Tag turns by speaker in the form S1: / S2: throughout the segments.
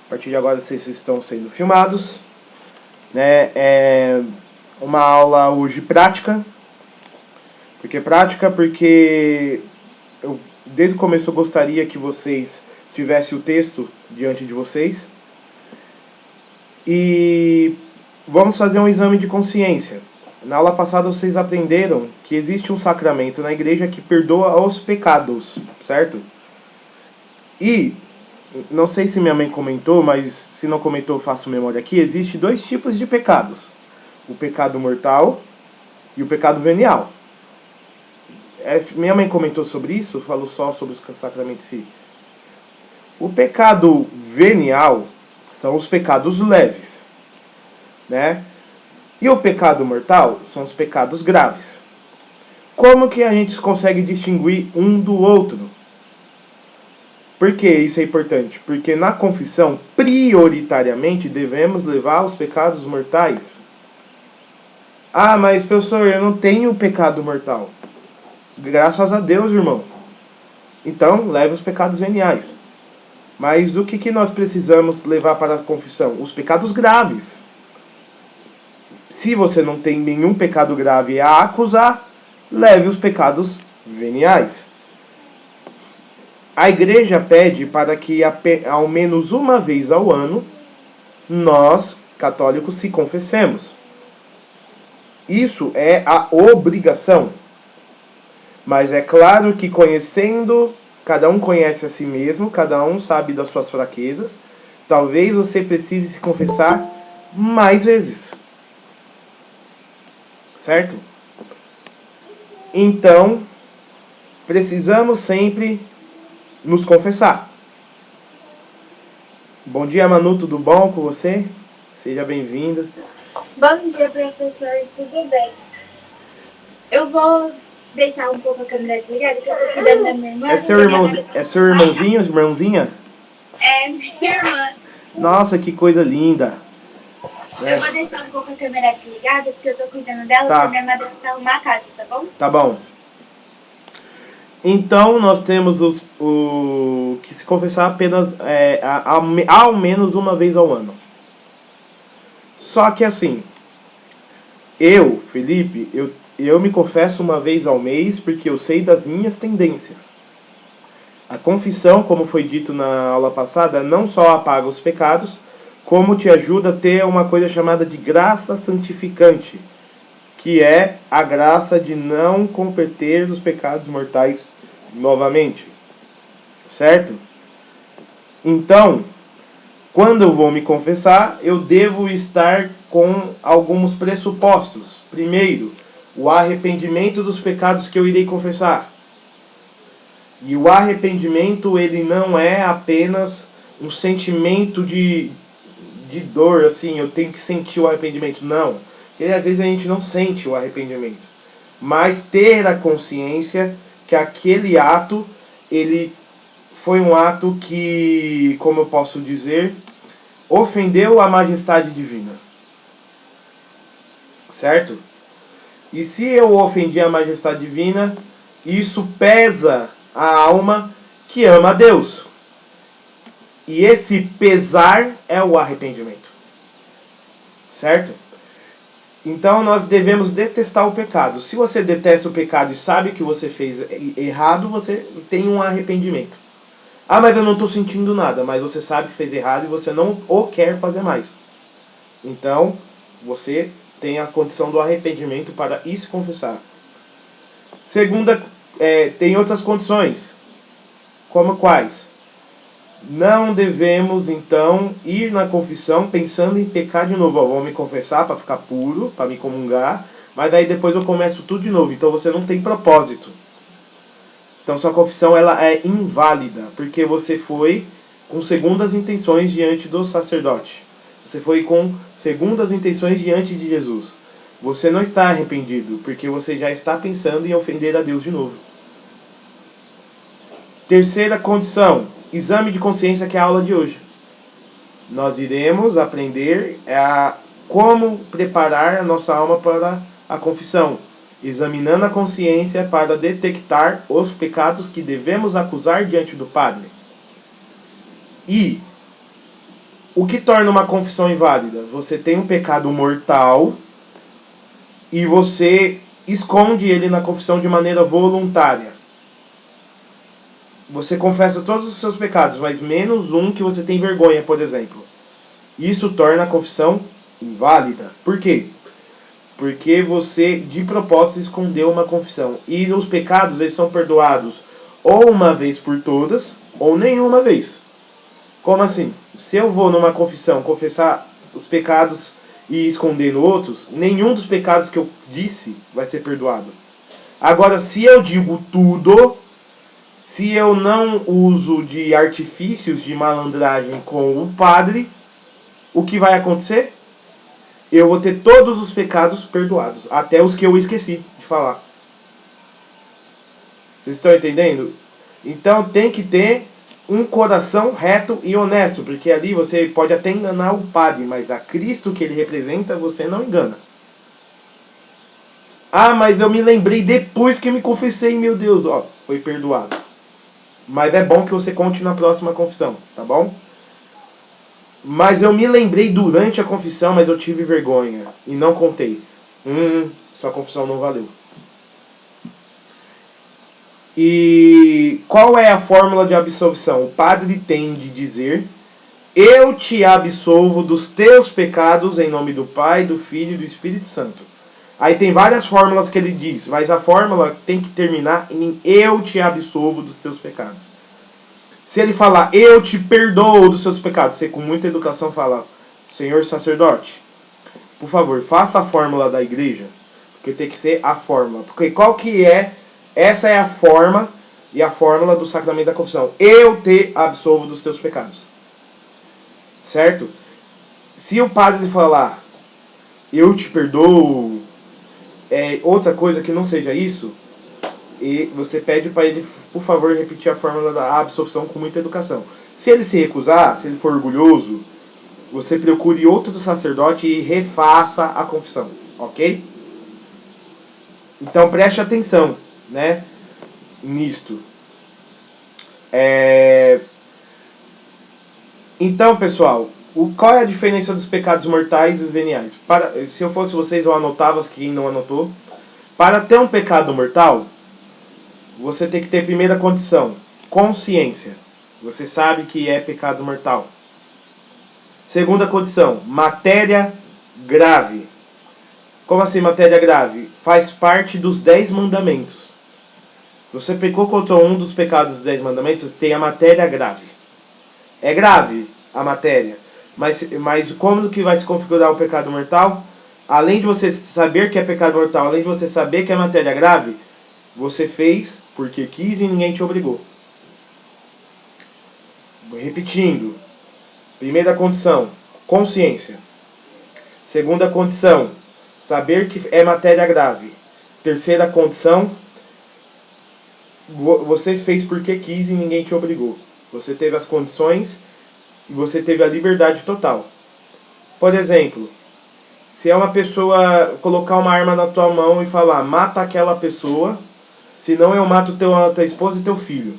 S1: A partir de agora vocês estão sendo filmados, né? É uma aula hoje prática. Porque eu, desde o começo eu gostaria que vocês tivessem o texto diante de vocês. E vamos fazer um exame de consciência. Na aula passada vocês aprenderam que existe um sacramento na igreja que perdoa os pecados, certo? E não sei se minha mãe comentou, mas se não comentou, eu faço memória aqui. Existem dois tipos de pecados: o pecado mortal e o pecado venial. Minha mãe comentou sobre isso, falou só sobre os sacramentos em si. O pecado venial são os pecados leves, né? E o pecado mortal são os pecados graves. Como que a gente consegue distinguir um do outro? Por que isso é importante? Porque na confissão, prioritariamente, devemos levar os pecados mortais. Ah, mas professor, eu não tenho pecado mortal. Graças a Deus, irmão. Então, leve os pecados veniais. Mas o que nós precisamos levar para a confissão? Os pecados graves. Se você não tem nenhum pecado grave a acusar, leve os pecados veniais. A igreja pede para que ao menos uma vez ao ano nós, católicos, se confessemos. Isso é a obrigação. Mas é claro que conhecendo, cada um conhece a si mesmo, cada um sabe das suas fraquezas. Talvez você precise se confessar mais vezes. Certo? Então, precisamos sempre nos confessar. Bom dia, Manu, tudo bom com você? Seja bem-vindo.
S2: Bom dia, professor, tudo bem? Eu vou deixar um pouco a câmera desligada, que eu tô cuidando da minha irmã.
S1: É seu irmãozinho, irmãzinha?
S2: É, minha irmã.
S1: Nossa, que coisa linda.
S2: Eu vou deixar um pouco a câmera desligada, porque eu tô cuidando dela, porque minha irmã deve estar numa casa, tá bom?
S1: Tá bom. Então, nós temos o que se confessar apenas ao menos uma vez ao ano. Só que assim, eu, Felipe, eu me confesso uma vez ao mês porque eu sei das minhas tendências. A confissão, como foi dito na aula passada, não só apaga os pecados, como te ajuda a ter uma coisa chamada de graça santificante, que é a graça de não cometer os pecados mortais novamente. Certo? Então, quando eu vou me confessar, eu devo estar com alguns pressupostos. Primeiro, o arrependimento dos pecados que eu irei confessar. E o arrependimento, ele não é apenas um sentimento de dor, assim, eu tenho que sentir o arrependimento. Não. Porque às vezes a gente não sente o arrependimento. Mas ter a consciência que aquele ato, ele foi um ato que, como eu posso dizer, ofendeu a majestade divina. Certo? E se eu ofendi a majestade divina, isso pesa a alma que ama a Deus. E esse pesar é o arrependimento. Certo? Então nós devemos detestar o pecado. Se você detesta o pecado e sabe que você fez errado, você tem um arrependimento. Ah, mas eu não estou sentindo nada. Mas você sabe que fez errado e você não o quer fazer mais. Então, você tem a condição do arrependimento para ir se confessar. Segunda, tem outras condições. Como quais? Não devemos, então, ir na confissão pensando em pecar de novo. Vou me confessar para ficar puro, para me comungar, mas daí depois eu começo tudo de novo. Então você não tem propósito. Então sua confissão ela é inválida, porque você foi com segundas intenções diante do sacerdote. Você foi com segundas intenções diante de Jesus. Você não está arrependido, porque você já está pensando em ofender a Deus de novo. Terceira condição, exame de consciência, que é a aula de hoje. Nós iremos aprender como preparar a nossa alma para a confissão, examinando a consciência para detectar os pecados que devemos acusar diante do Padre. E O que torna uma confissão inválida? Você tem um pecado mortal e você esconde ele na confissão de maneira voluntária. Você confessa todos os seus pecados, mas menos um que você tem vergonha, por exemplo. Isso torna a confissão inválida. Por quê? Porque você, de propósito, escondeu uma confissão. E os pecados, eles são perdoados ou uma vez por todas, ou nenhuma vez. Como assim? Se eu vou numa confissão confessar os pecados e esconder no outros, nenhum dos pecados que eu disse vai ser perdoado. Agora, se eu digo tudo, se eu não uso de artifícios de malandragem com o padre, o que vai acontecer? Eu vou ter todos os pecados perdoados, até os que eu esqueci de falar. Vocês estão entendendo? Então tem que ter um coração reto e honesto, porque ali você pode até enganar o padre, mas a Cristo que ele representa você não engana. Ah, mas eu me lembrei depois que me confessei, meu Deus, ó, foi perdoado. Mas é bom que você conte na próxima confissão, tá bom? Mas eu me lembrei durante a confissão, mas eu tive vergonha e não contei. Sua confissão não valeu. E qual é a fórmula de absolvição? O padre tem de dizer: eu te absolvo dos teus pecados em nome do Pai, do Filho e do Espírito Santo. Aí tem várias fórmulas que ele diz, mas a fórmula tem que terminar em eu te absolvo dos teus pecados. Se ele falar eu te perdoo dos seus pecados, você com muita educação fala: senhor sacerdote, por favor, faça a fórmula da igreja. Porque tem que ser a fórmula. Porque qual que é? Essa é a forma e a fórmula do sacramento da confissão. Eu te absolvo dos teus pecados. Certo? Se o padre falar eu te perdoo, outra coisa que não seja isso, e você pede para ele, por favor, repetir a fórmula da absolvição com muita educação. Se ele se recusar, se ele for orgulhoso, você procure outro sacerdote e refaça a confissão. Ok? Então preste atenção, né, nisto. Então, pessoal, qual é a diferença dos pecados mortais e os veniais? Se eu fosse vocês, eu anotava, quem não anotou. Para ter um pecado mortal, você tem que ter primeira condição, consciência. Você sabe que é pecado mortal. Segunda condição, matéria grave. Como assim matéria grave? Faz parte dos 10 mandamentos. Você pecou contra um dos pecados dos 10 mandamentos, você tem a matéria grave. É grave a matéria. Mas como que vai se configurar o pecado mortal? Além de você saber que é pecado mortal, além de você saber que é matéria grave, você fez porque quis e ninguém te obrigou. Repetindo. Primeira condição, consciência. Segunda condição, saber que é matéria grave. Terceira condição, você fez porque quis e ninguém te obrigou. Você teve as condições e você teve a liberdade total. Por exemplo, se é uma pessoa colocar uma arma na tua mão e falar, mata aquela pessoa, senão eu mato tua esposa e teu filho.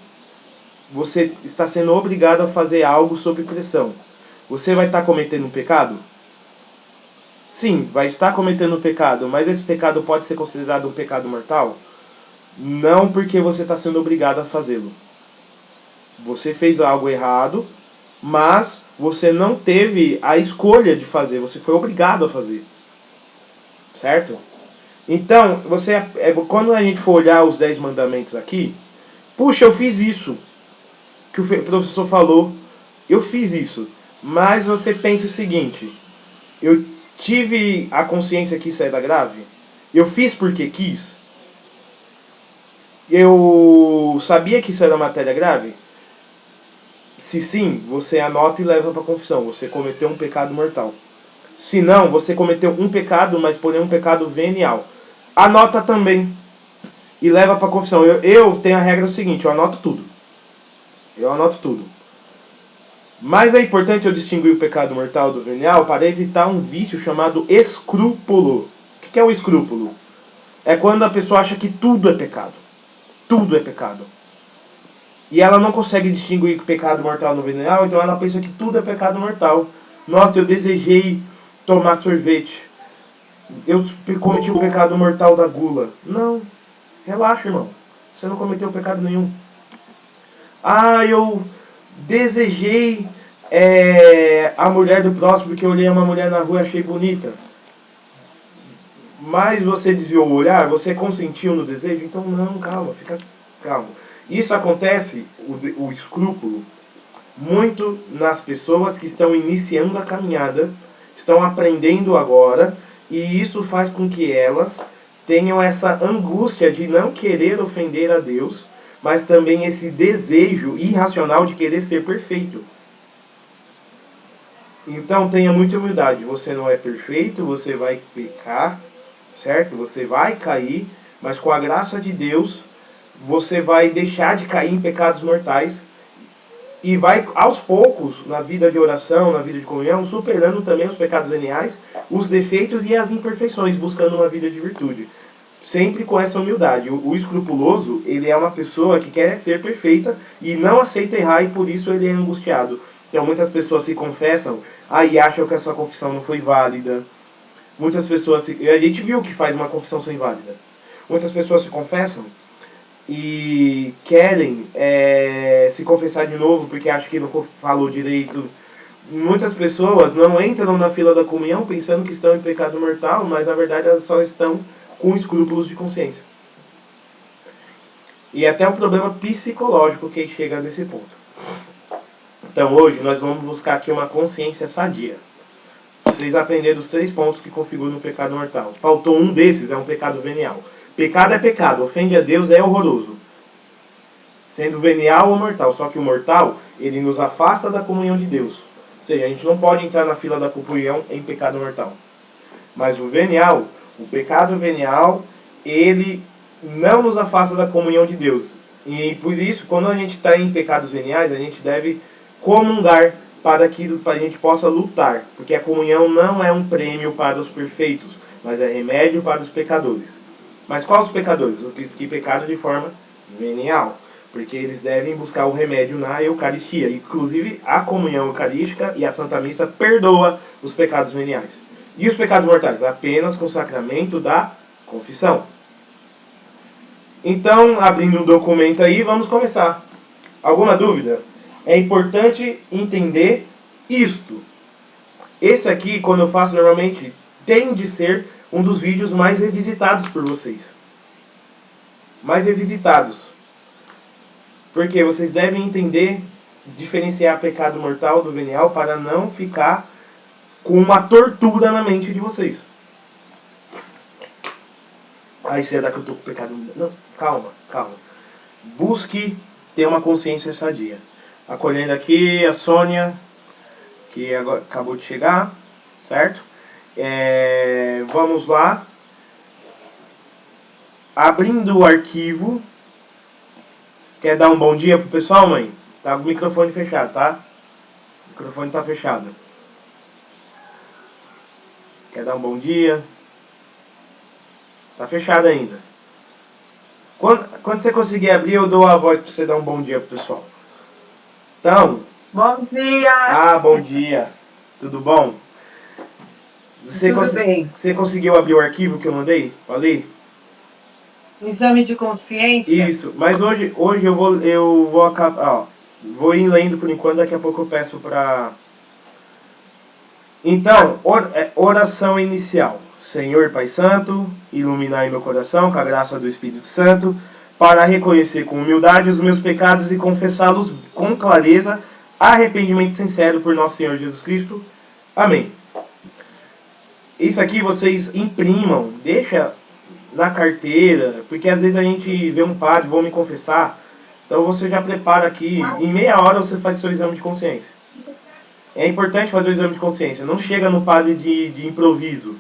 S1: Você está sendo obrigado a fazer algo sob pressão. Você vai estar cometendo um pecado? Sim, vai estar cometendo um pecado, mas esse pecado pode ser considerado um pecado mortal? Não, porque você está sendo obrigado a fazê-lo. Você fez algo errado, mas você não teve a escolha de fazer, você foi obrigado a fazer. Certo? Então, quando a gente for olhar os 10 mandamentos aqui, puxa, eu fiz isso que o professor falou, eu fiz isso. Mas você pensa o seguinte, eu tive a consciência que isso era grave? Eu fiz porque quis? Eu sabia que isso era matéria grave? Se sim, você anota e leva para a confissão. Você cometeu um pecado mortal. Se não, você cometeu um pecado, mas porém um pecado venial. Anota também e leva para a confissão. Eu tenho a regra seguinte, eu anoto tudo. Eu anoto tudo. Mas é importante eu distinguir o pecado mortal do venial para evitar um vício chamado escrúpulo. O que é o escrúpulo? É quando a pessoa acha que tudo é pecado. Tudo é pecado. E ela não consegue distinguir o pecado mortal no venial, então ela pensa que tudo é pecado mortal. Nossa, eu desejei tomar sorvete. Eu cometi o pecado mortal da gula. Não. Relaxa, irmão. Você não cometeu pecado nenhum. Ah, eu desejei a mulher do próximo porque eu olhei uma mulher na rua e achei bonita. Mas você desviou o olhar, você consentiu no desejo, então não, calma, fica calmo. Isso acontece, o escrúpulo, muito nas pessoas que estão iniciando a caminhada, estão aprendendo agora, e isso faz com que elas tenham essa angústia de não querer ofender a Deus, mas também esse desejo irracional de querer ser perfeito. Então tenha muita humildade, você não é perfeito, você vai pecar, certo? Você vai cair, mas com a graça de Deus, você vai deixar de cair em pecados mortais e vai, aos poucos, na vida de oração, na vida de comunhão, superando também os pecados veniais, os defeitos e as imperfeições, buscando uma vida de virtude. Sempre com essa humildade. O escrupuloso, ele é uma pessoa que quer ser perfeita e não aceita errar e por isso ele é angustiado. Então muitas pessoas se confessam, aí acham que a sua confissão não foi válida. Muitas pessoas, a gente viu que faz uma confissão sem válida. Muitas pessoas se confessam e querem se confessar de novo porque acham que não falou direito. Muitas pessoas não entram na fila da comunhão pensando que estão em pecado mortal, mas na verdade elas só estão com escrúpulos de consciência. E até um problema psicológico que chega nesse ponto. Então hoje nós vamos buscar aqui uma consciência sadia. Vocês aprenderam os 3 pontos que configuram o pecado mortal. Faltou um desses, é um pecado venial. Pecado é pecado, ofende a Deus, é horroroso. Sendo venial ou mortal. Só que o mortal, ele nos afasta da comunhão de Deus. Ou seja, a gente não pode entrar na fila da comunhão em pecado mortal. Mas o venial, o pecado venial, ele não nos afasta da comunhão de Deus. E por isso, quando a gente está em pecados veniais, a gente deve comungar para que a gente possa lutar. Porque a comunhão não é um prêmio para os perfeitos, mas é remédio para os pecadores. Mas quais os pecadores? Os que pecaram de forma venial. Porque eles devem buscar o remédio na Eucaristia. Inclusive, a comunhão eucarística e a Santa Missa perdoa os pecados veniais. E os pecados mortais? Apenas com o sacramento da confissão. Então, abrindo um documento aí, vamos começar. Alguma dúvida? É importante entender isto. Esse aqui, quando eu faço normalmente, tem de ser um dos vídeos mais revisitados por vocês. Mais revisitados. Porque vocês devem entender, diferenciar pecado mortal do venial para não ficar com uma tortura na mente de vocês. Ai, será que eu estou com pecado? Não, calma, calma. Busque ter uma consciência sadia. Acolhendo aqui a Sônia, que agora acabou de chegar, certo? Vamos lá. Abrindo o arquivo. Quer dar um bom dia pro pessoal, mãe? Tá com o microfone fechado, tá? O microfone tá fechado. Quer dar um bom dia? Tá fechado ainda. Quando você conseguir abrir, eu dou a voz pra você dar um bom dia pro pessoal. Então...
S3: Bom dia!
S1: Ah, bom dia. Tudo bom?
S3: Tudo bem.
S1: Você conseguiu abrir o arquivo que eu mandei? Falei?
S3: Exame de consciência?
S1: Isso, mas hoje eu vou acabar, ó, vou ir lendo por enquanto, daqui a pouco eu peço pra... Então, oração inicial. Senhor Pai Santo, iluminai meu coração com a graça do Espírito Santo, para reconhecer com humildade os meus pecados e confessá-los com clareza, arrependimento sincero por nosso Senhor Jesus Cristo. Amém. Isso aqui vocês imprimam, deixa na carteira, porque às vezes a gente vê um padre, vou me confessar, então você já prepara aqui, em meia hora você faz seu exame de consciência. É importante fazer o exame de consciência, não chega no padre de improviso,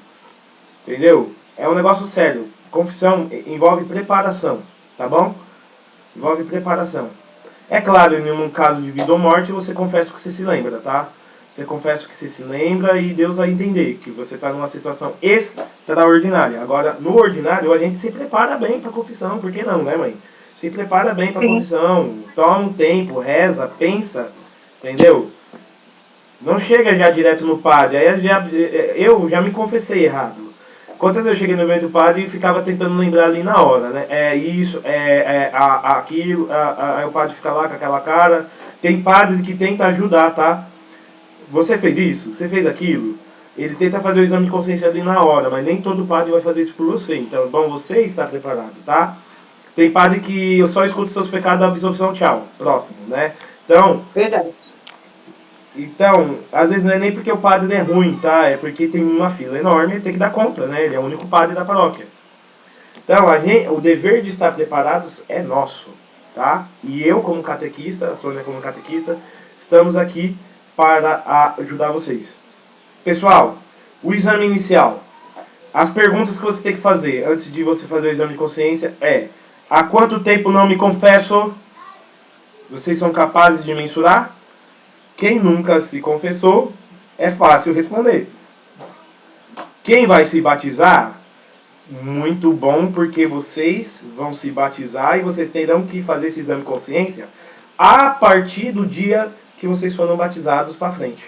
S1: entendeu? É um negócio sério, confissão envolve preparação, tá bom? Envolve preparação. É claro, em um caso de vida ou morte, você confessa o que você se lembra, tá? Você confessa o que você se lembra e Deus vai entender que você está numa situação extraordinária. Agora, no ordinário, a gente se prepara bem para a confissão. Por que não, né, mãe? Se prepara bem para a confissão. Toma um tempo, reza, pensa. Entendeu? Não chega já direto no padre. Aí eu já me confessei errado. Quantas vezes eu cheguei no meio do padre e ficava tentando lembrar ali na hora, né? É isso, aquilo, aí o padre fica lá com aquela cara. Tem padre que tenta ajudar, tá? Você fez isso? Você fez aquilo? Ele tenta fazer o exame de consciência ali na hora, mas nem todo padre vai fazer isso por você. Então, bom, você está preparado, tá? Tem padre que eu só escuto seus pecados da absolvição, tchau. Próximo, né?
S3: Verdade.
S1: Então, às vezes não é nem porque o padre é ruim, tá? É porque tem uma fila enorme e tem que dar conta, né? Ele é o único padre da paróquia. Então, o dever de estar preparados é nosso, tá? E eu, como catequista, a Sônia como catequista, estamos aqui para ajudar vocês. Pessoal, o exame inicial. As perguntas que você tem que fazer antes de você fazer o exame de consciência é: há quanto tempo não me confesso? Vocês são capazes de mensurar? Quem nunca se confessou, é fácil responder. Quem vai se batizar? Muito bom, porque vocês vão se batizar e vocês terão que fazer esse exame de consciência a partir do dia que vocês foram batizados para frente.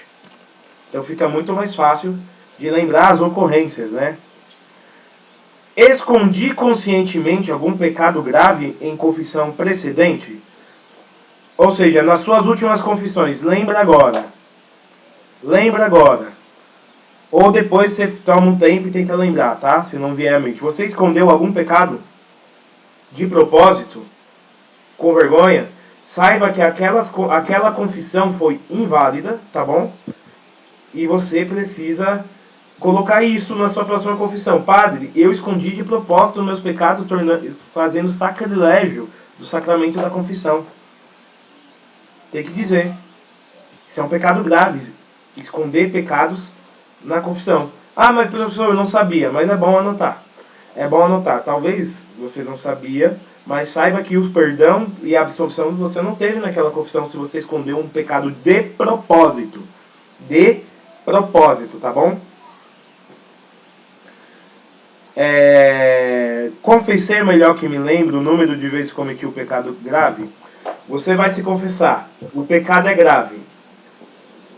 S1: Então fica muito mais fácil de lembrar as ocorrências, né? Escondi conscientemente algum pecado grave em confissão precedente? Ou seja, nas suas últimas confissões, lembra agora. Lembra agora. Ou depois você toma um tempo e tenta lembrar, tá? Se não vier à mente. Você escondeu algum pecado? De propósito? Com vergonha? Saiba que aquela confissão foi inválida, tá bom? E você precisa colocar isso na sua próxima confissão. Padre, eu escondi de propósito meus pecados, fazendo sacrilégio do sacramento da confissão. Tem que dizer. Isso é um pecado grave. Esconder pecados na confissão. Ah, mas professor, eu não sabia. Mas é bom anotar. É bom anotar. Talvez você não sabia, mas saiba que o perdão e a absolvição você não teve naquela confissão se você escondeu um pecado de propósito. De propósito, tá bom? Confessei melhor que me lembro o número de vezes que cometi o pecado grave. Você vai se confessar. O pecado é grave.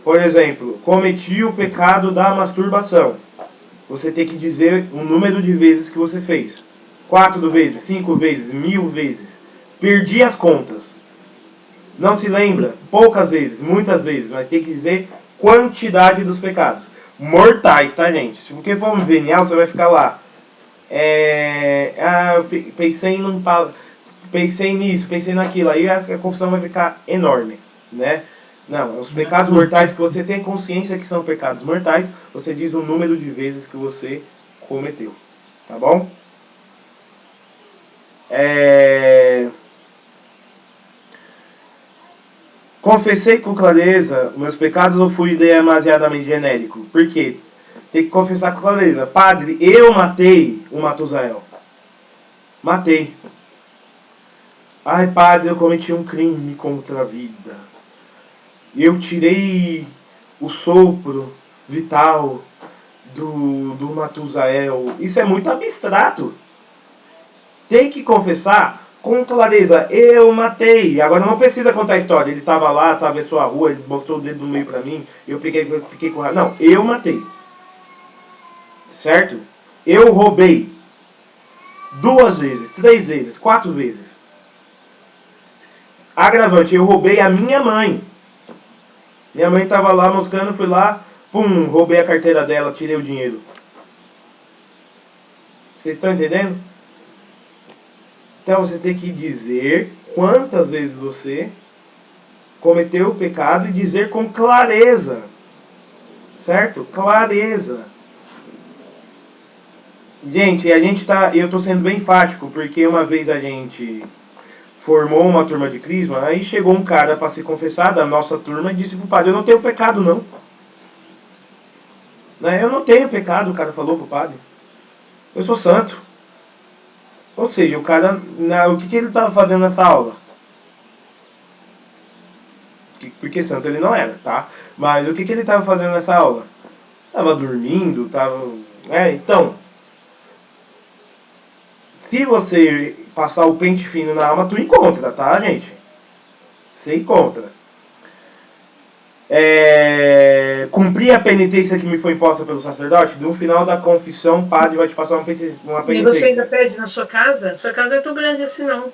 S1: Por exemplo, cometi o pecado da masturbação. Você tem que dizer o número de vezes que você fez. 4 vezes, 5 vezes, 1000 vezes. Perdi as contas. Não se lembra? Poucas vezes, muitas vezes. Mas tem que dizer quantidade dos pecados. Mortais, tá, gente? Se porque for um venial, você vai ficar lá. Pensei nisso, pensei naquilo. Aí a confissão vai ficar enorme, né? Não, os pecados mortais que você tem consciência que são pecados mortais, você diz o número de vezes que você cometeu. Tá bom? Confessei com clareza meus pecados ou fui demasiadamente genérico? Por quê? Tem que confessar com clareza. Padre, eu matei o Matusael. Matei. Ai, padre, eu cometi um crime contra a vida. Eu tirei o sopro vital do Matusael. Isso é muito abstrato. Tem que confessar com clareza. Eu matei. Agora não precisa contar a história. Ele estava lá, atravessou a rua, ele mostrou o dedo no meio pra mim. Eu fiquei com raiva. Não, eu matei. Certo? Eu roubei. 2 vezes, 3 vezes, 4 vezes. Agravante, eu roubei a minha mãe. Minha mãe estava lá moscando, fui lá, pum, roubei a carteira dela, tirei o dinheiro. Vocês estão entendendo? Então você tem que dizer quantas vezes você cometeu o pecado e dizer com clareza. Certo? Clareza. Gente, eu estou sendo bem enfático, porque uma vez a gente formou uma turma de crisma, aí chegou um cara para se confessar da nossa turma e disse pro padre: eu não tenho pecado não. Eu não tenho pecado, o cara falou pro padre. Eu sou santo. Ou seja, o cara, o que ele estava fazendo nessa aula? Porque santo ele não era, tá? Mas o que ele estava fazendo nessa aula? Estava dormindo, estava... então... Se você passar o pente fino na alma, tu encontra, tá, gente? Você encontra. cumprir a penitência que me foi imposta pelo sacerdote, no final da confissão, o padre vai te passar uma
S3: E você ainda
S1: penitência.
S3: pede na sua casa? Sua casa não é tão grande assim, não.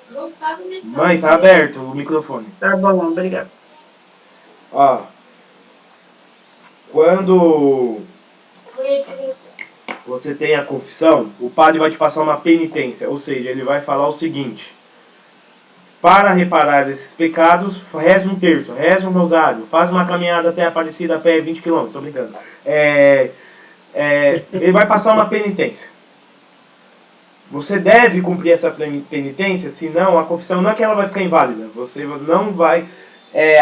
S1: Mãe, tá aberto o microfone.
S3: Tá bom, obrigada.
S1: Ó, quando você tem a confissão, o padre vai te passar uma penitência, ou seja, ele vai falar o seguinte: para reparar esses pecados, reza um terço, reza um rosário, faz uma caminhada até a Aparecida a pé 20 km, tô brincando. Ele vai passar uma penitência. Você deve cumprir essa penitência, senão a confissão não é que ela vai ficar inválida. Você não vai...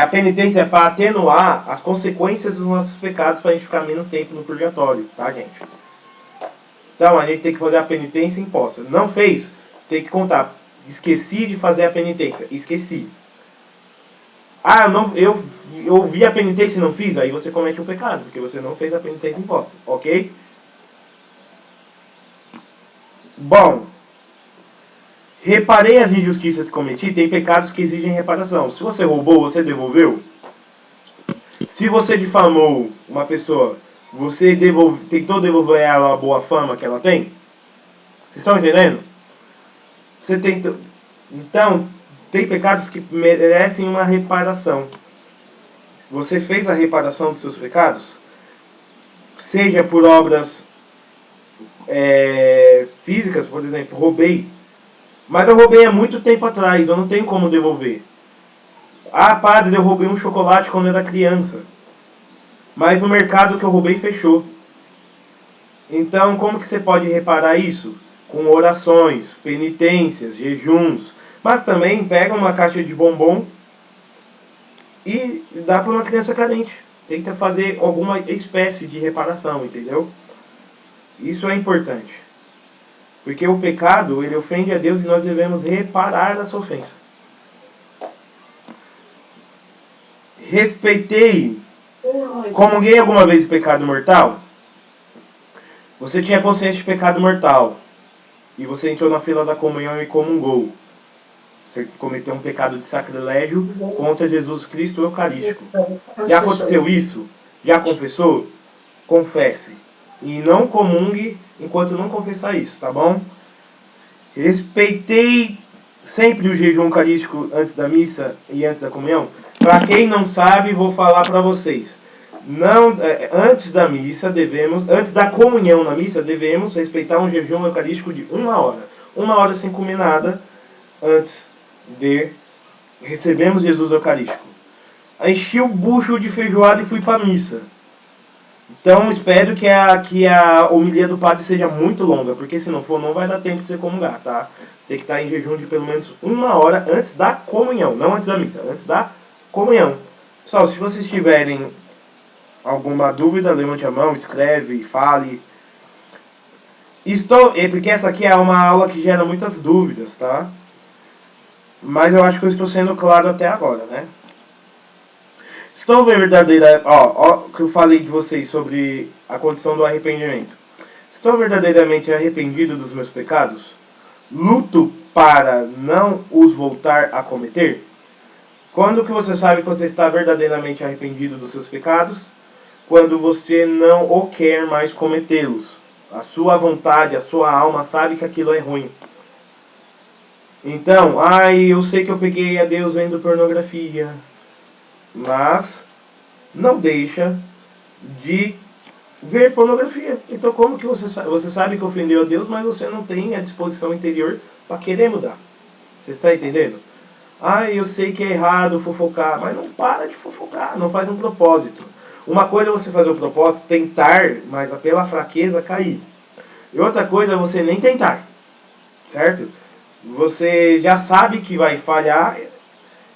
S1: a penitência é para atenuar as consequências dos nossos pecados, para a gente ficar menos tempo no purgatório, tá, gente? Então, a gente tem que fazer a penitência imposta. Não fez, tem que contar. Esqueci de fazer a penitência. Esqueci. Ah, não, eu ouvi a penitência e não fiz, aí você comete um pecado, porque você não fez a penitência imposta, ok? Bom, reparei as injustiças que cometi, tem pecados que exigem reparação. Se você roubou, você devolveu? Se você difamou uma pessoa, você tentou devolver a ela a boa fama que ela tem? Vocês estão entendendo? Você tentou... Então, tem pecados que merecem uma reparação. Você fez a reparação dos seus pecados? Seja por obras físicas, por exemplo, roubei. Mas eu roubei há muito tempo atrás, eu não tenho como devolver. Ah, padre, eu roubei um chocolate quando eu era criança. Mas o mercado que eu roubei fechou. Então, como que você pode reparar isso? Com orações, penitências, jejuns. Mas também pega uma caixa de bombom e dá para uma criança carente. Tenta fazer alguma espécie de reparação, entendeu? Isso é importante. Porque o pecado, ele ofende a Deus e nós devemos reparar essa ofensa. Respeitei. Comunguei alguma vez o pecado mortal? Você tinha consciência de pecado mortal. E você entrou na fila da comunhão e comungou. Você cometeu um pecado de sacrilégio contra Jesus Cristo Eucarístico. Já aconteceu isso? Já confessou? Confesse. E não comungue enquanto não confessar isso, tá bom? Respeitei sempre o jejum eucarístico antes da missa e antes da comunhão. Para quem não sabe, vou falar para vocês. Antes da missa antes da comunhão na missa, devemos respeitar um jejum eucarístico de 1 hora. 1 hora sem comer nada antes de recebermos Jesus Eucarístico. Enchi o bucho de feijoada e fui para a missa. Então espero que a homilia do padre seja muito longa, porque se não for, não vai dar tempo de você comungar, tá? Tem que estar em jejum de pelo menos 1 hora antes da comunhão, não antes da missa, antes da comunhão. Pessoal, se vocês tiverem alguma dúvida, levante a mão, escreve, fale. Porque essa aqui é uma aula que gera muitas dúvidas, tá? Mas eu acho que eu estou sendo claro até agora, né? Estou verdadeiramente... Ó, que eu falei de vocês sobre a condição do arrependimento. Estou verdadeiramente arrependido dos meus pecados? Luto para não os voltar a cometer? Quando que você sabe que você está verdadeiramente arrependido dos seus pecados? Quando você não o quer mais cometê-los. A sua vontade, a sua alma sabe que aquilo é ruim. Então, eu sei que eu peguei a Deus vendo pornografia. Mas não deixa de ver pornografia. Então como que você sabe que ofendeu a Deus, mas você não tem a disposição interior para querer mudar? Você está entendendo? Eu sei que é errado fofocar, mas não para de fofocar, não faz um propósito. Uma coisa é você fazer o propósito, tentar, mas pela fraqueza cair. E outra coisa é você nem tentar, certo? Você já sabe que vai falhar,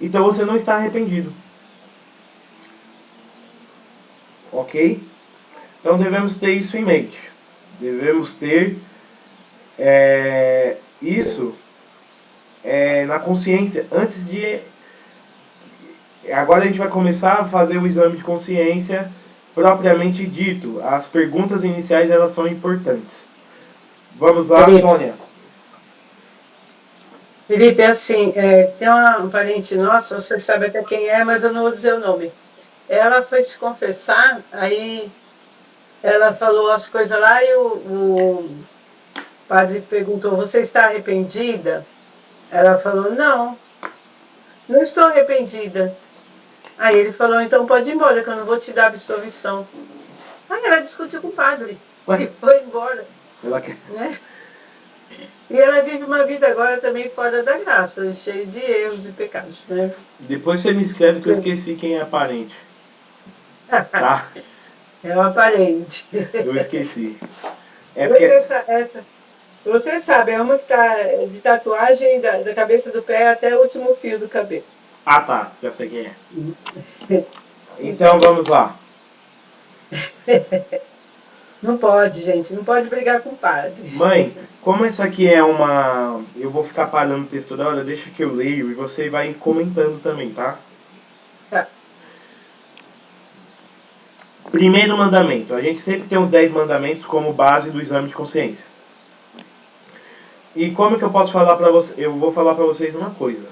S1: então você não está arrependido. Ok? Então devemos ter isso em mente. Devemos ter isso na consciência antes de... Agora a gente vai começar a fazer o exame de consciência propriamente dito. As perguntas iniciais, elas são importantes. Vamos lá,
S3: Felipe.
S1: Sônia.
S3: Felipe, assim, tem um parente nosso, você sabe até quem é, mas eu não vou dizer o nome. ela foi se confessar, aí ela falou as coisas lá e o padre perguntou, você está arrependida? Ela falou, não, não estou arrependida. Aí ele falou, então pode ir embora, que eu não vou te dar absolvição. Aí ela discutiu com o padre
S1: Ué?
S3: e foi embora,
S1: Ela quer...
S3: né? E ela vive uma vida agora também fora da graça, cheia de erros e pecados, né?
S1: Depois você me escreve que eu esqueci quem é a parente. Tá?
S3: É uma parente.
S1: Eu esqueci. É porque...
S3: Você sabe, é uma que está de tatuagem da cabeça do pé até o último fio do cabelo.
S1: Ah, tá. Já sei quem é. Então, vamos lá.
S3: Não pode, gente. Não pode brigar com o padre.
S1: Mãe, como isso aqui é uma... Eu vou ficar parando o texto toda hora, deixa que eu leio e você vai comentando também, tá?
S3: Tá.
S1: Primeiro mandamento. A gente sempre tem os 10 mandamentos como base do exame de consciência. E como que eu posso falar pra vocês? Eu vou falar pra vocês uma coisa.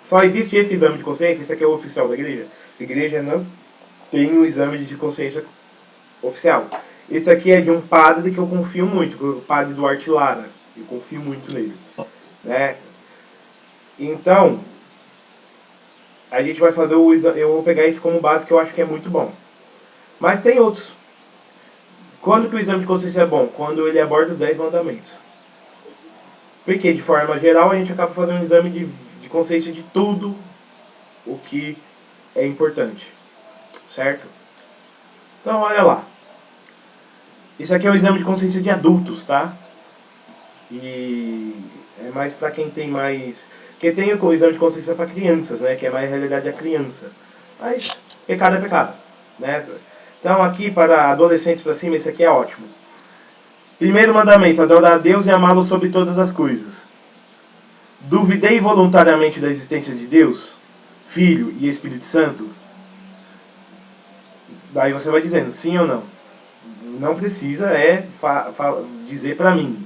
S1: Só existe esse exame de consciência, esse aqui é o oficial da igreja. A igreja não tem o exame de consciência oficial. Esse aqui é de um padre que eu confio muito, o padre Duarte Lara. Eu confio muito nele. Né? Então, a gente vai fazer o exame. Eu vou pegar esse como base que eu acho que é muito bom. Mas tem outros. Quando que o exame de consciência é bom? Quando ele aborda os 10 mandamentos. Porque, de forma geral, a gente acaba fazendo um exame de consciência de tudo o que é importante. Certo? Então, olha lá. Isso aqui é o exame de consciência de adultos, tá? E é mais pra quem tem mais... Porque tem o exame de consciência para crianças, né? Que é mais a realidade da criança. Mas pecado é pecado, né? Então, aqui para adolescentes para cima, esse aqui é ótimo. Primeiro mandamento, adorar a Deus e amá-lo sobre todas as coisas. Duvidei voluntariamente da existência de Deus, Filho e Espírito Santo? Daí você vai dizendo sim ou não. Não precisa dizer para mim.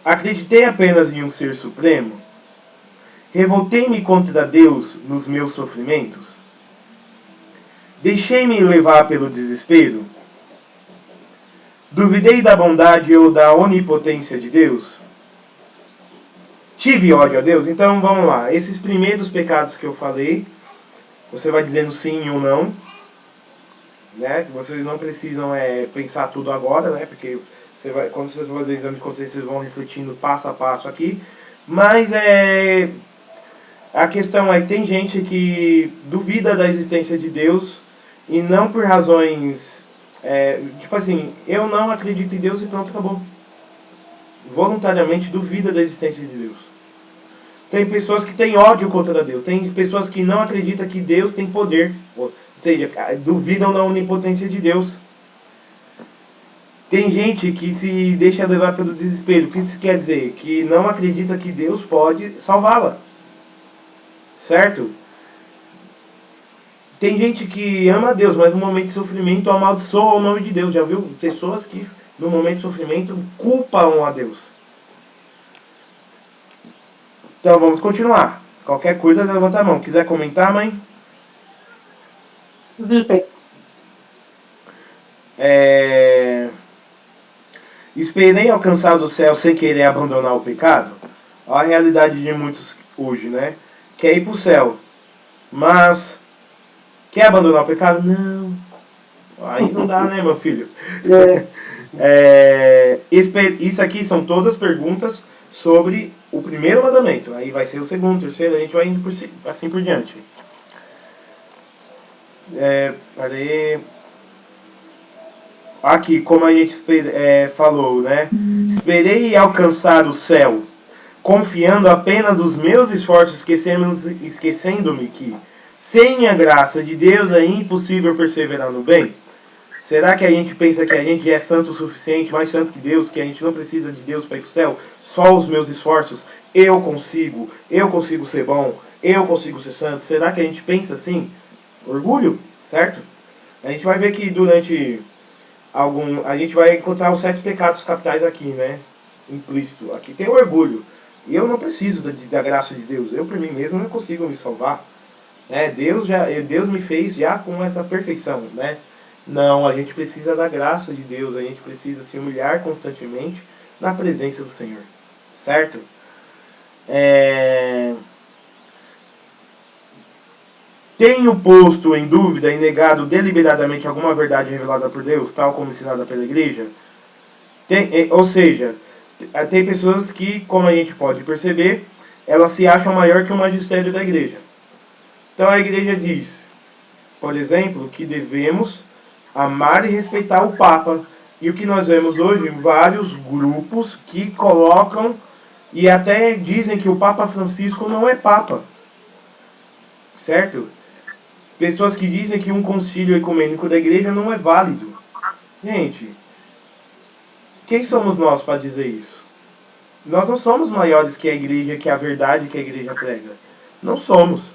S1: Acreditei apenas em um ser supremo? Revoltei-me contra Deus nos meus sofrimentos? Deixei-me levar pelo desespero? Duvidei da bondade ou da onipotência de Deus? Tive ódio a Deus? Então vamos lá. Esses primeiros pecados que eu falei, você vai dizendo sim ou não. Né? Vocês não precisam pensar tudo agora, né? Porque quando vocês vão fazer o exame de consciência, vocês vão refletindo passo a passo aqui. Mas a questão é que tem gente que duvida da existência de Deus e não por razões... tipo assim, eu não acredito em Deus e pronto, acabou. Voluntariamente duvida da existência de Deus. Tem pessoas que têm ódio contra Deus. Tem pessoas que não acreditam que Deus tem poder. Ou seja, duvidam da onipotência de Deus. Tem gente que se deixa levar pelo desespero. O que isso quer dizer? Que não acredita que Deus pode salvá-la. Certo? Tem gente que ama a Deus, mas no momento de sofrimento amaldiçoa o nome de Deus. Já viu? Pessoas que no momento de sofrimento culpam a Deus. Então vamos continuar. Qualquer coisa, levanta a mão. Quiser comentar, mãe? Esperei alcançar do céu sem querer abandonar o pecado? Olha a realidade de muitos hoje, né? Quer ir pro céu, mas quer abandonar o pecado? Não. Aí não dá, né, meu filho? Isso aqui são todas perguntas sobre o primeiro mandamento. Aí vai ser o segundo, o terceiro, a gente vai indo assim por diante. Aqui, como a gente falou, né? Esperei alcançar o céu, confiando apenas nos meus esforços, esquecendo-me que, sem a graça de Deus, é impossível perseverar no bem. Será que a gente pensa que a gente é santo o suficiente, mais santo que Deus, que a gente não precisa de Deus para ir para o céu? Só os meus esforços, eu consigo ser bom, eu consigo ser santo. Será que a gente pensa assim? Orgulho, certo? A gente vai ver que durante a gente vai encontrar os 7 pecados capitais aqui, né? Implícito. Aqui tem o orgulho. E eu não preciso da graça de Deus. Eu, por mim mesmo, não consigo me salvar. né? Deus me fez já com essa perfeição, né? Não, a gente precisa da graça de Deus, a gente precisa se humilhar constantemente na presença do Senhor, certo? Tenho posto em dúvida e negado deliberadamente alguma verdade revelada por Deus, tal como ensinada pela igreja? Ou seja, tem pessoas que, como a gente pode perceber, elas se acham maior que o magistério da igreja. Então a igreja diz, por exemplo, que devemos amar e respeitar o Papa. E o que nós vemos hoje, vários grupos que colocam e até dizem que o Papa Francisco não é Papa. Certo? Pessoas que dizem que um concílio ecumênico da igreja não é válido. Gente, quem somos nós para dizer isso? Nós não somos maiores que a igreja, que a verdade que a igreja prega. Não somos.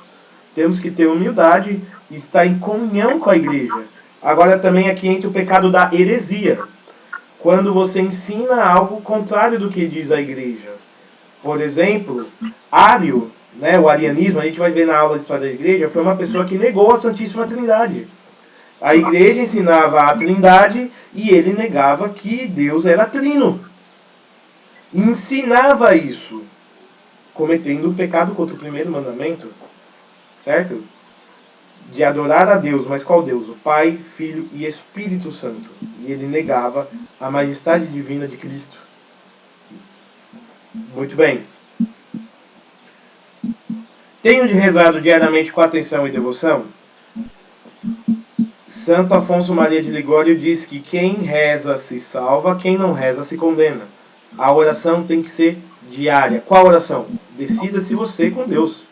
S1: Temos que ter humildade e estar em comunhão com a igreja. Agora também aqui entra o pecado da heresia. Quando você ensina algo contrário do que diz a igreja. Por exemplo, Ário, né, o arianismo, a gente vai ver na aula de história da igreja, foi uma pessoa que negou a Santíssima Trindade. A igreja ensinava a Trindade e ele negava que Deus era trino. Ensinava isso, cometendo um pecado contra o primeiro mandamento, certo? De adorar a Deus, mas qual Deus? O Pai, Filho e Espírito Santo. E ele negava a majestade divina de Cristo. Muito bem. Tenho de rezado diariamente com atenção e devoção? Santo Afonso Maria de Ligório diz que quem reza se salva, quem não reza se condena. A oração tem que ser diária. Qual oração? Decida-se você com Deus.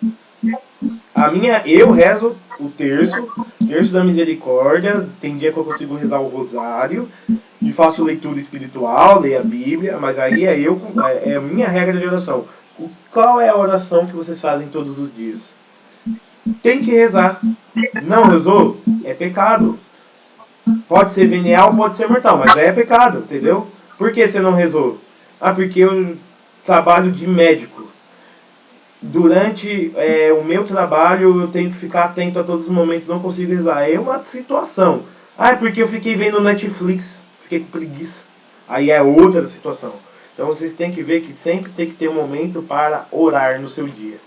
S1: Eu rezo o terço da misericórdia, tem dia que eu consigo rezar o rosário, e faço leitura espiritual, leio a Bíblia, mas aí é a minha regra de oração. Qual é a oração que vocês fazem todos os dias? Tem que rezar. Não rezou? É pecado. Pode ser venial, pode ser mortal, mas é pecado, entendeu? Por que você não rezou? Porque eu trabalho de médico. Durante o meu trabalho eu tenho que ficar atento a todos os momentos, não consigo rezar. É uma situação. Porque eu fiquei vendo Netflix, fiquei com preguiça. Aí é outra situação. Então vocês têm que ver que sempre tem que ter um momento para orar no seu dia.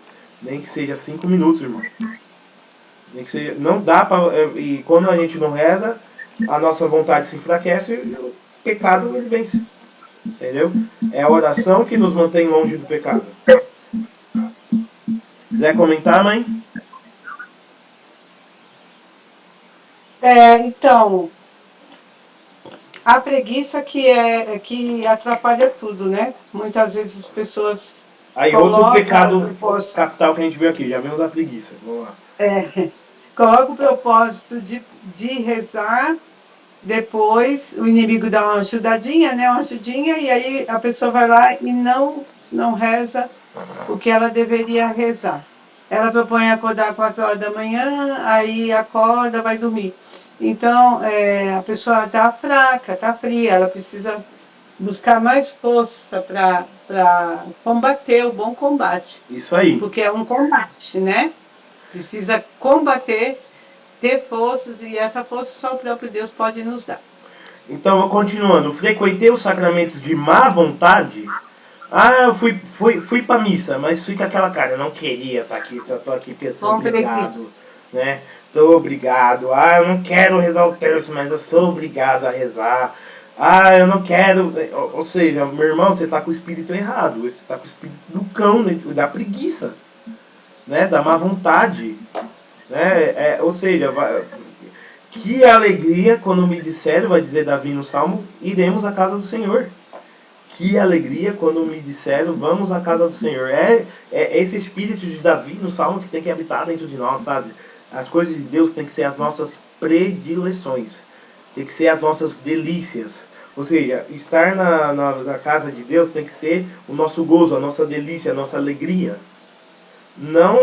S1: Nem que seja 5 minutos, irmão. Nem que seja, não dá para. E quando a gente não reza, a nossa vontade se enfraquece e o pecado ele vence. Entendeu? É a oração que nos mantém longe do pecado. Quiser comentar, mãe?
S3: Então, a preguiça que atrapalha tudo, né? Muitas vezes as pessoas
S1: Aí, outro pecado capital que a gente viu aqui. Já vimos a preguiça. Vamos lá.
S3: Coloca o propósito de rezar, depois o inimigo dá uma ajudadinha, né? Uma ajudinha, e aí a pessoa vai lá e não reza o que ela deveria rezar. Ela propõe acordar às 4 horas da manhã, aí acorda, vai dormir. Então, a pessoa está fraca, está fria, ela precisa buscar mais força para combater o bom combate.
S1: Isso aí.
S3: Porque é um combate, né? Precisa combater, ter forças, e essa força só o próprio Deus pode nos dar.
S1: Então, continuando. Frequentei os sacramentos de má vontade. Eu fui pra missa, mas fica aquela cara, eu não queria estar aqui, eu tô aqui porque eu sou obrigado, né? Tô obrigado. Eu não quero rezar o terço, mas eu sou obrigado a rezar. Eu não quero. Ou seja, meu irmão, você tá com o espírito errado. Você tá com o espírito do cão, né? Da preguiça, né? Da má vontade, né? Ou seja, que alegria quando me disseram, vai dizer Davi no Salmo, iremos à casa do Senhor. Que alegria quando me disseram, vamos à casa do Senhor. É esse espírito de Davi no Salmo que tem que habitar dentro de nós, sabe? As coisas de Deus tem que ser as nossas predileções. Tem que ser as nossas delícias. Ou seja, estar na casa de Deus tem que ser o nosso gozo, a nossa delícia, a nossa alegria. Não,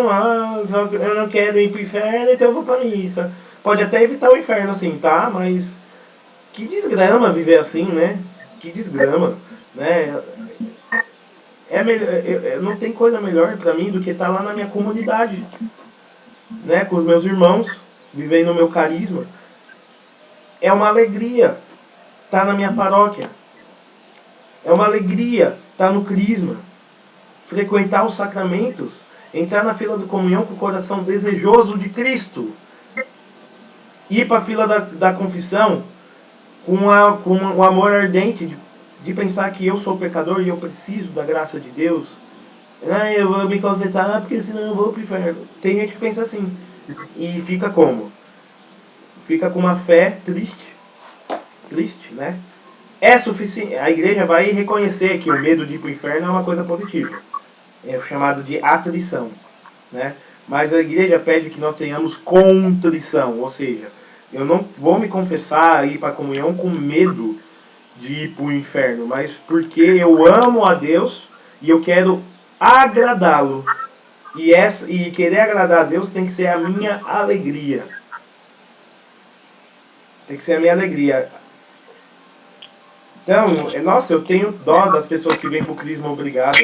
S1: eu não quero ir para o inferno, então eu vou para a missa. Pode até evitar o inferno assim, tá? Mas que desgrama viver assim, né? Que desgrama. Né? Não tem coisa melhor para mim do que estar lá na minha comunidade, né, com os meus irmãos, vivendo o meu carisma. É uma alegria estar na minha paróquia. É uma alegria estar no crisma, frequentar os sacramentos, entrar na fila da comunhão com o coração desejoso de Cristo, ir para a fila da confissão com um amor ardente de pensar que eu sou pecador e eu preciso da graça de Deus. Ah, eu vou me confessar porque senão eu vou pro inferno. Tem gente que pensa assim. E fica como? Fica com uma fé triste. Triste, né? É suficiente. A igreja vai reconhecer que o medo de ir pro inferno é uma coisa positiva. É chamado de atrição, né? Mas a igreja pede que nós tenhamos contrição, ou seja, eu não vou me confessar e ir para a comunhão com medo de ir para o inferno, mas porque eu amo a Deus e eu quero agradá-lo. E querer agradar a Deus tem que ser a minha alegria. Tem que ser a minha alegria. Então, nossa, eu tenho dó das pessoas que vêm pro crisma obrigado.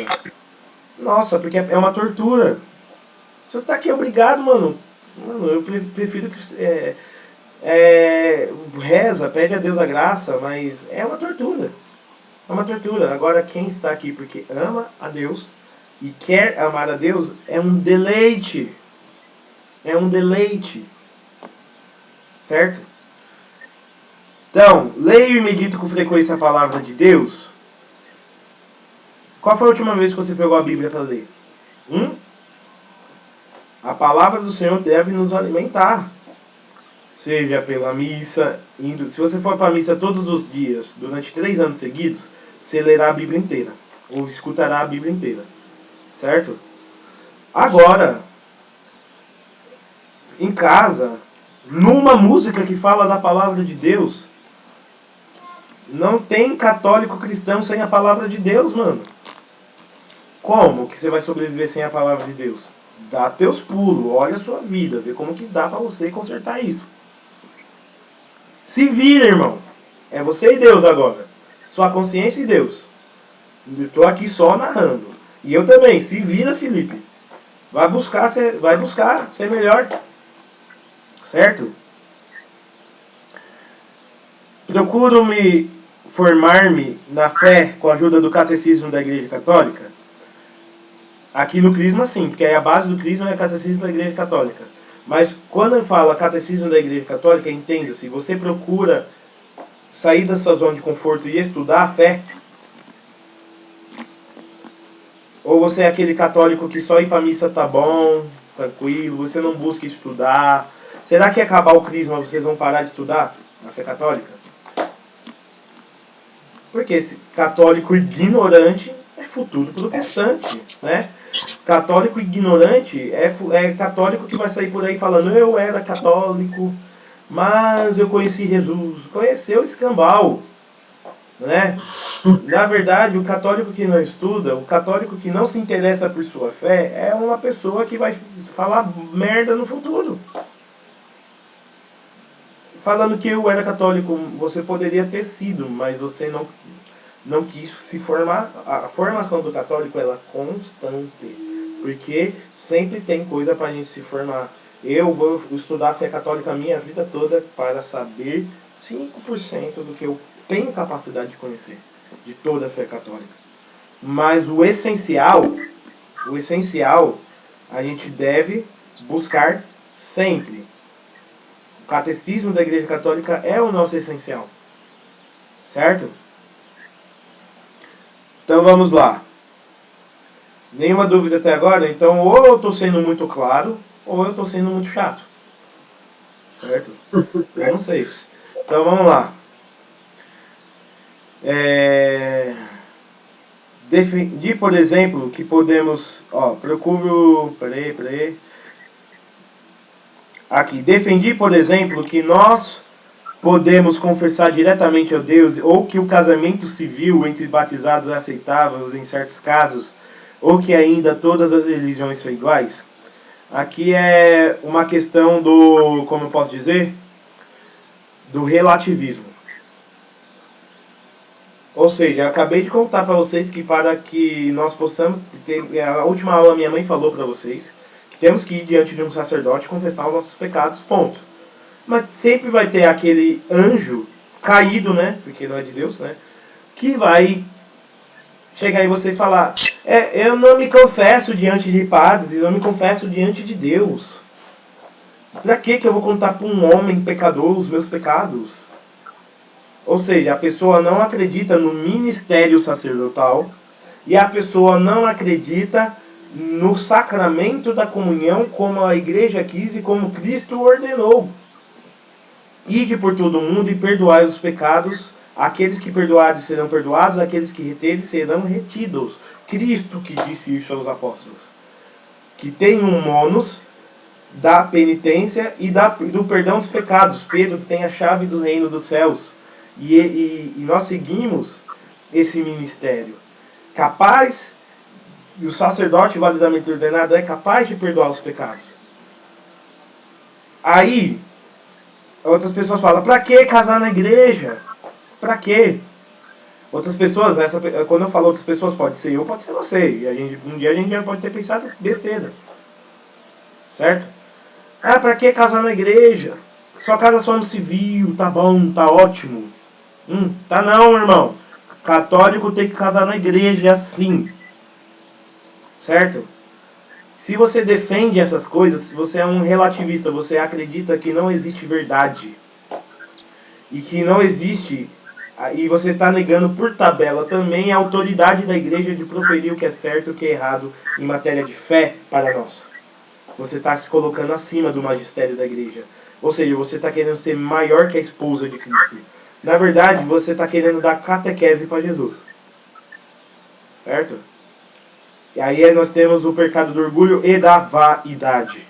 S1: Nossa, porque é uma tortura. Se você tá aqui obrigado, mano, eu prefiro que reza, pede a Deus a graça, mas é uma tortura. É uma tortura. Agora, quem está aqui porque ama a Deus e quer amar a Deus, é um deleite. É um deleite. Certo? Então, leio e medito com frequência a palavra de Deus. Qual foi a última vez que você pegou a Bíblia para ler? A palavra do Senhor deve nos alimentar. Seja pela missa, se você for para a missa todos os dias, durante 3 anos seguidos, você lerá a Bíblia inteira. Ou escutará a Bíblia inteira. Certo? Agora, em casa, numa música que fala da palavra de Deus, não tem católico cristão sem a palavra de Deus, mano. Como que você vai sobreviver sem a palavra de Deus? Dá teus pulos, olha a sua vida, vê como que dá pra você consertar isso. Se vira, irmão. É você e Deus agora. Sua consciência e Deus. Eu tô aqui só narrando. E eu também. Se vira, Felipe. Vai buscar ser melhor. Certo? Procuro formar-me na fé com a ajuda do catecismo da Igreja Católica. Aqui no Crisma, sim, porque aí a base do Crisma é o catecismo da Igreja Católica. Mas quando eu falo catecismo da Igreja Católica, entenda, se você procura sair da sua zona de conforto e estudar a fé, ou você é aquele católico que só ir para missa tá bom, tranquilo, você não busca estudar, será que acabar o Crisma vocês vão parar de estudar a fé católica? Porque esse católico ignorante é futuro protestante, né? Católico ignorante é católico que vai sair por aí falando eu era católico, mas eu conheci Jesus. Conheceu escambau, né? Na verdade, o católico que não estuda, o católico que não se interessa por sua fé, é uma pessoa que vai falar merda no futuro. Falando que eu era católico, você poderia ter sido, mas você não quis se formar. A formação do católico ela é constante, porque sempre tem coisa para a gente se formar. Eu vou estudar a fé católica a minha vida toda para saber 5% do que eu tenho capacidade de conhecer de toda a fé católica. Mas o essencial a gente deve buscar sempre. O catecismo da Igreja Católica é o nosso essencial. Certo? Então vamos lá. Nenhuma dúvida até agora? Então ou eu estou sendo muito claro, ou eu estou sendo muito chato. Certo? Eu não sei. Então vamos lá. Defendi, por exemplo, que podemos... procuro... Peraí. Aqui. Defendi, por exemplo, que nós podemos confessar diretamente a Deus, ou que o casamento civil entre batizados é aceitável em certos casos, ou que ainda todas as religiões são iguais. Aqui é uma questão do, como eu posso dizer, do relativismo. Ou seja, eu acabei de contar para vocês que para que nós possamos ter, a última aula minha mãe falou para vocês, Temos que ir diante de um sacerdote confessar os nossos pecados, ponto. Mas sempre vai ter aquele anjo caído, né? Porque não é de Deus, né? Que vai chegar em você e falar: eu não me confesso diante de padres, eu me confesso diante de Deus. Pra que eu vou contar para um homem pecador os meus pecados? Ou seja, a pessoa não acredita no ministério sacerdotal e a pessoa não acredita no sacramento da comunhão como a igreja quis e como Cristo ordenou. Ide por todo mundo e perdoai os pecados. Aqueles que perdoarem serão perdoados, aqueles que reterem serão retidos. Cristo que disse isso aos apóstolos. Que tem um mônus da penitência e do perdão dos pecados. Pedro tem a chave do reino dos céus. E nós seguimos esse ministério. Capaz, e o sacerdote validamente ordenado é capaz de perdoar os pecados. Aí, outras pessoas falam: pra que casar na igreja? Pra quê? Outras pessoas, quando eu falo outras pessoas, pode ser eu, pode ser você. E um dia a gente já pode ter pensado besteira. Certo? Pra que casar na igreja? Só casa só no civil, tá bom, tá ótimo. Tá não, irmão. Católico tem que casar na igreja sim. Certo? Se você defende essas coisas, se você é um relativista, você acredita que não existe verdade. E que não existe, e você está negando por tabela também a autoridade da igreja de proferir o que é certo e o que é errado em matéria de fé para nós. Você está se colocando acima do magistério da igreja. Ou seja, você está querendo ser maior que a esposa de Cristo. Na verdade, você está querendo dar catequese para Jesus. Certo? E aí nós temos o pecado do orgulho e da vaidade.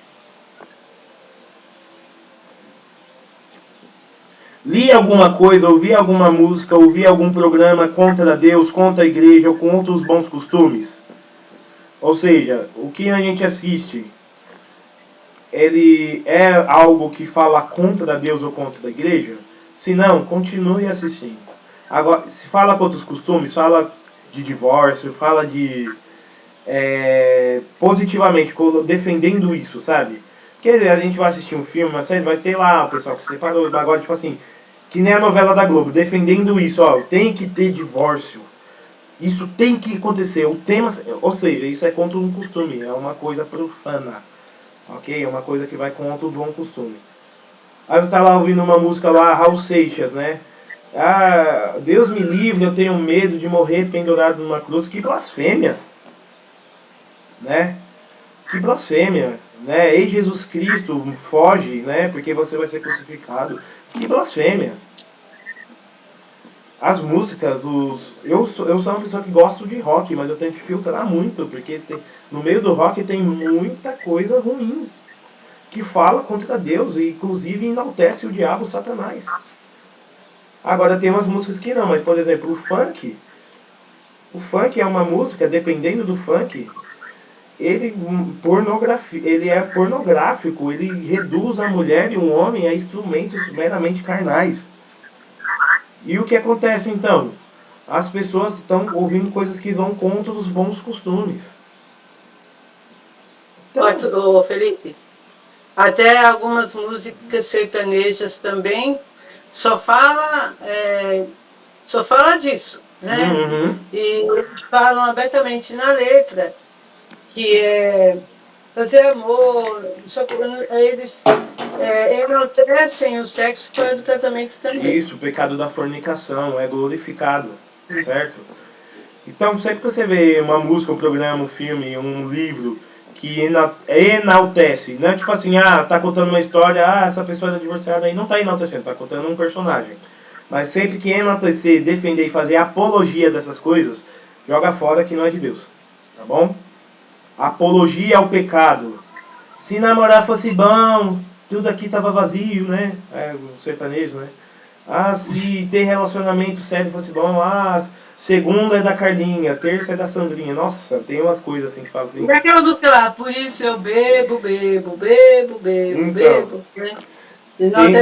S1: Li alguma coisa, ouvi alguma música, ouvi algum programa contra Deus, contra a igreja ou contra os bons costumes? Ou seja, o que a gente assiste, ele é algo que fala contra Deus ou contra a igreja? Se não, continue assistindo. Agora, se fala contra os costumes, fala de divórcio, fala de... positivamente, defendendo isso, sabe? Quer dizer, a gente vai assistir um filme, uma série, vai ter lá o pessoal que separou, agora tipo assim, que nem a novela da Globo, defendendo isso, tem que ter divórcio, isso tem que acontecer, o tema, ou seja, isso é contra um costume, é uma coisa profana, ok? É uma coisa que vai contra o bom costume. Aí você tá lá ouvindo uma música lá, Raul Seixas, né? Deus me livre, eu tenho medo de morrer pendurado numa cruz, que blasfêmia! Né? Que blasfêmia, né? Ei Jesus Cristo, foge, né? Porque você vai ser crucificado. Que blasfêmia. As músicas, eu sou uma pessoa que gosto de rock, mas eu tenho que filtrar muito, porque no meio do rock tem muita coisa ruim que fala contra Deus e inclusive enaltece o diabo, o Satanás. Agora tem umas músicas que não, mas por exemplo, o funk é uma música, dependendo do funk, ele é pornográfico, ele reduz a mulher e o homem a instrumentos meramente carnais. E o que acontece então? As pessoas estão ouvindo coisas que vão contra os bons costumes.
S3: Então, ô Felipe, até algumas músicas sertanejas também só fala disso, né?
S1: Uhum.
S3: E falam abertamente na letra que é fazer amor, só que eles enaltecem o sexo fora do casamento também.
S1: Isso, o pecado da fornicação é glorificado, certo? Então, sempre que você vê uma música, um programa, um filme, um livro que enaltece, né? Tipo assim, tá contando uma história, essa pessoa é divorciada aí, não tá enaltecendo, tá contando um personagem. Mas sempre que enaltecer, defender e fazer apologia dessas coisas, joga fora que não é de Deus, tá bom? Apologia ao pecado. Se namorar fosse bom, tudo aqui tava vazio, né? O sertanejo, né? Se ter relacionamento sério fosse bom, segunda é da Carlinha, terça é da Sandrinha. Nossa, tem umas coisas assim que falam assim.
S3: E aquela música lá, por isso eu bebo, bebo,
S1: Então,
S3: bebo, né?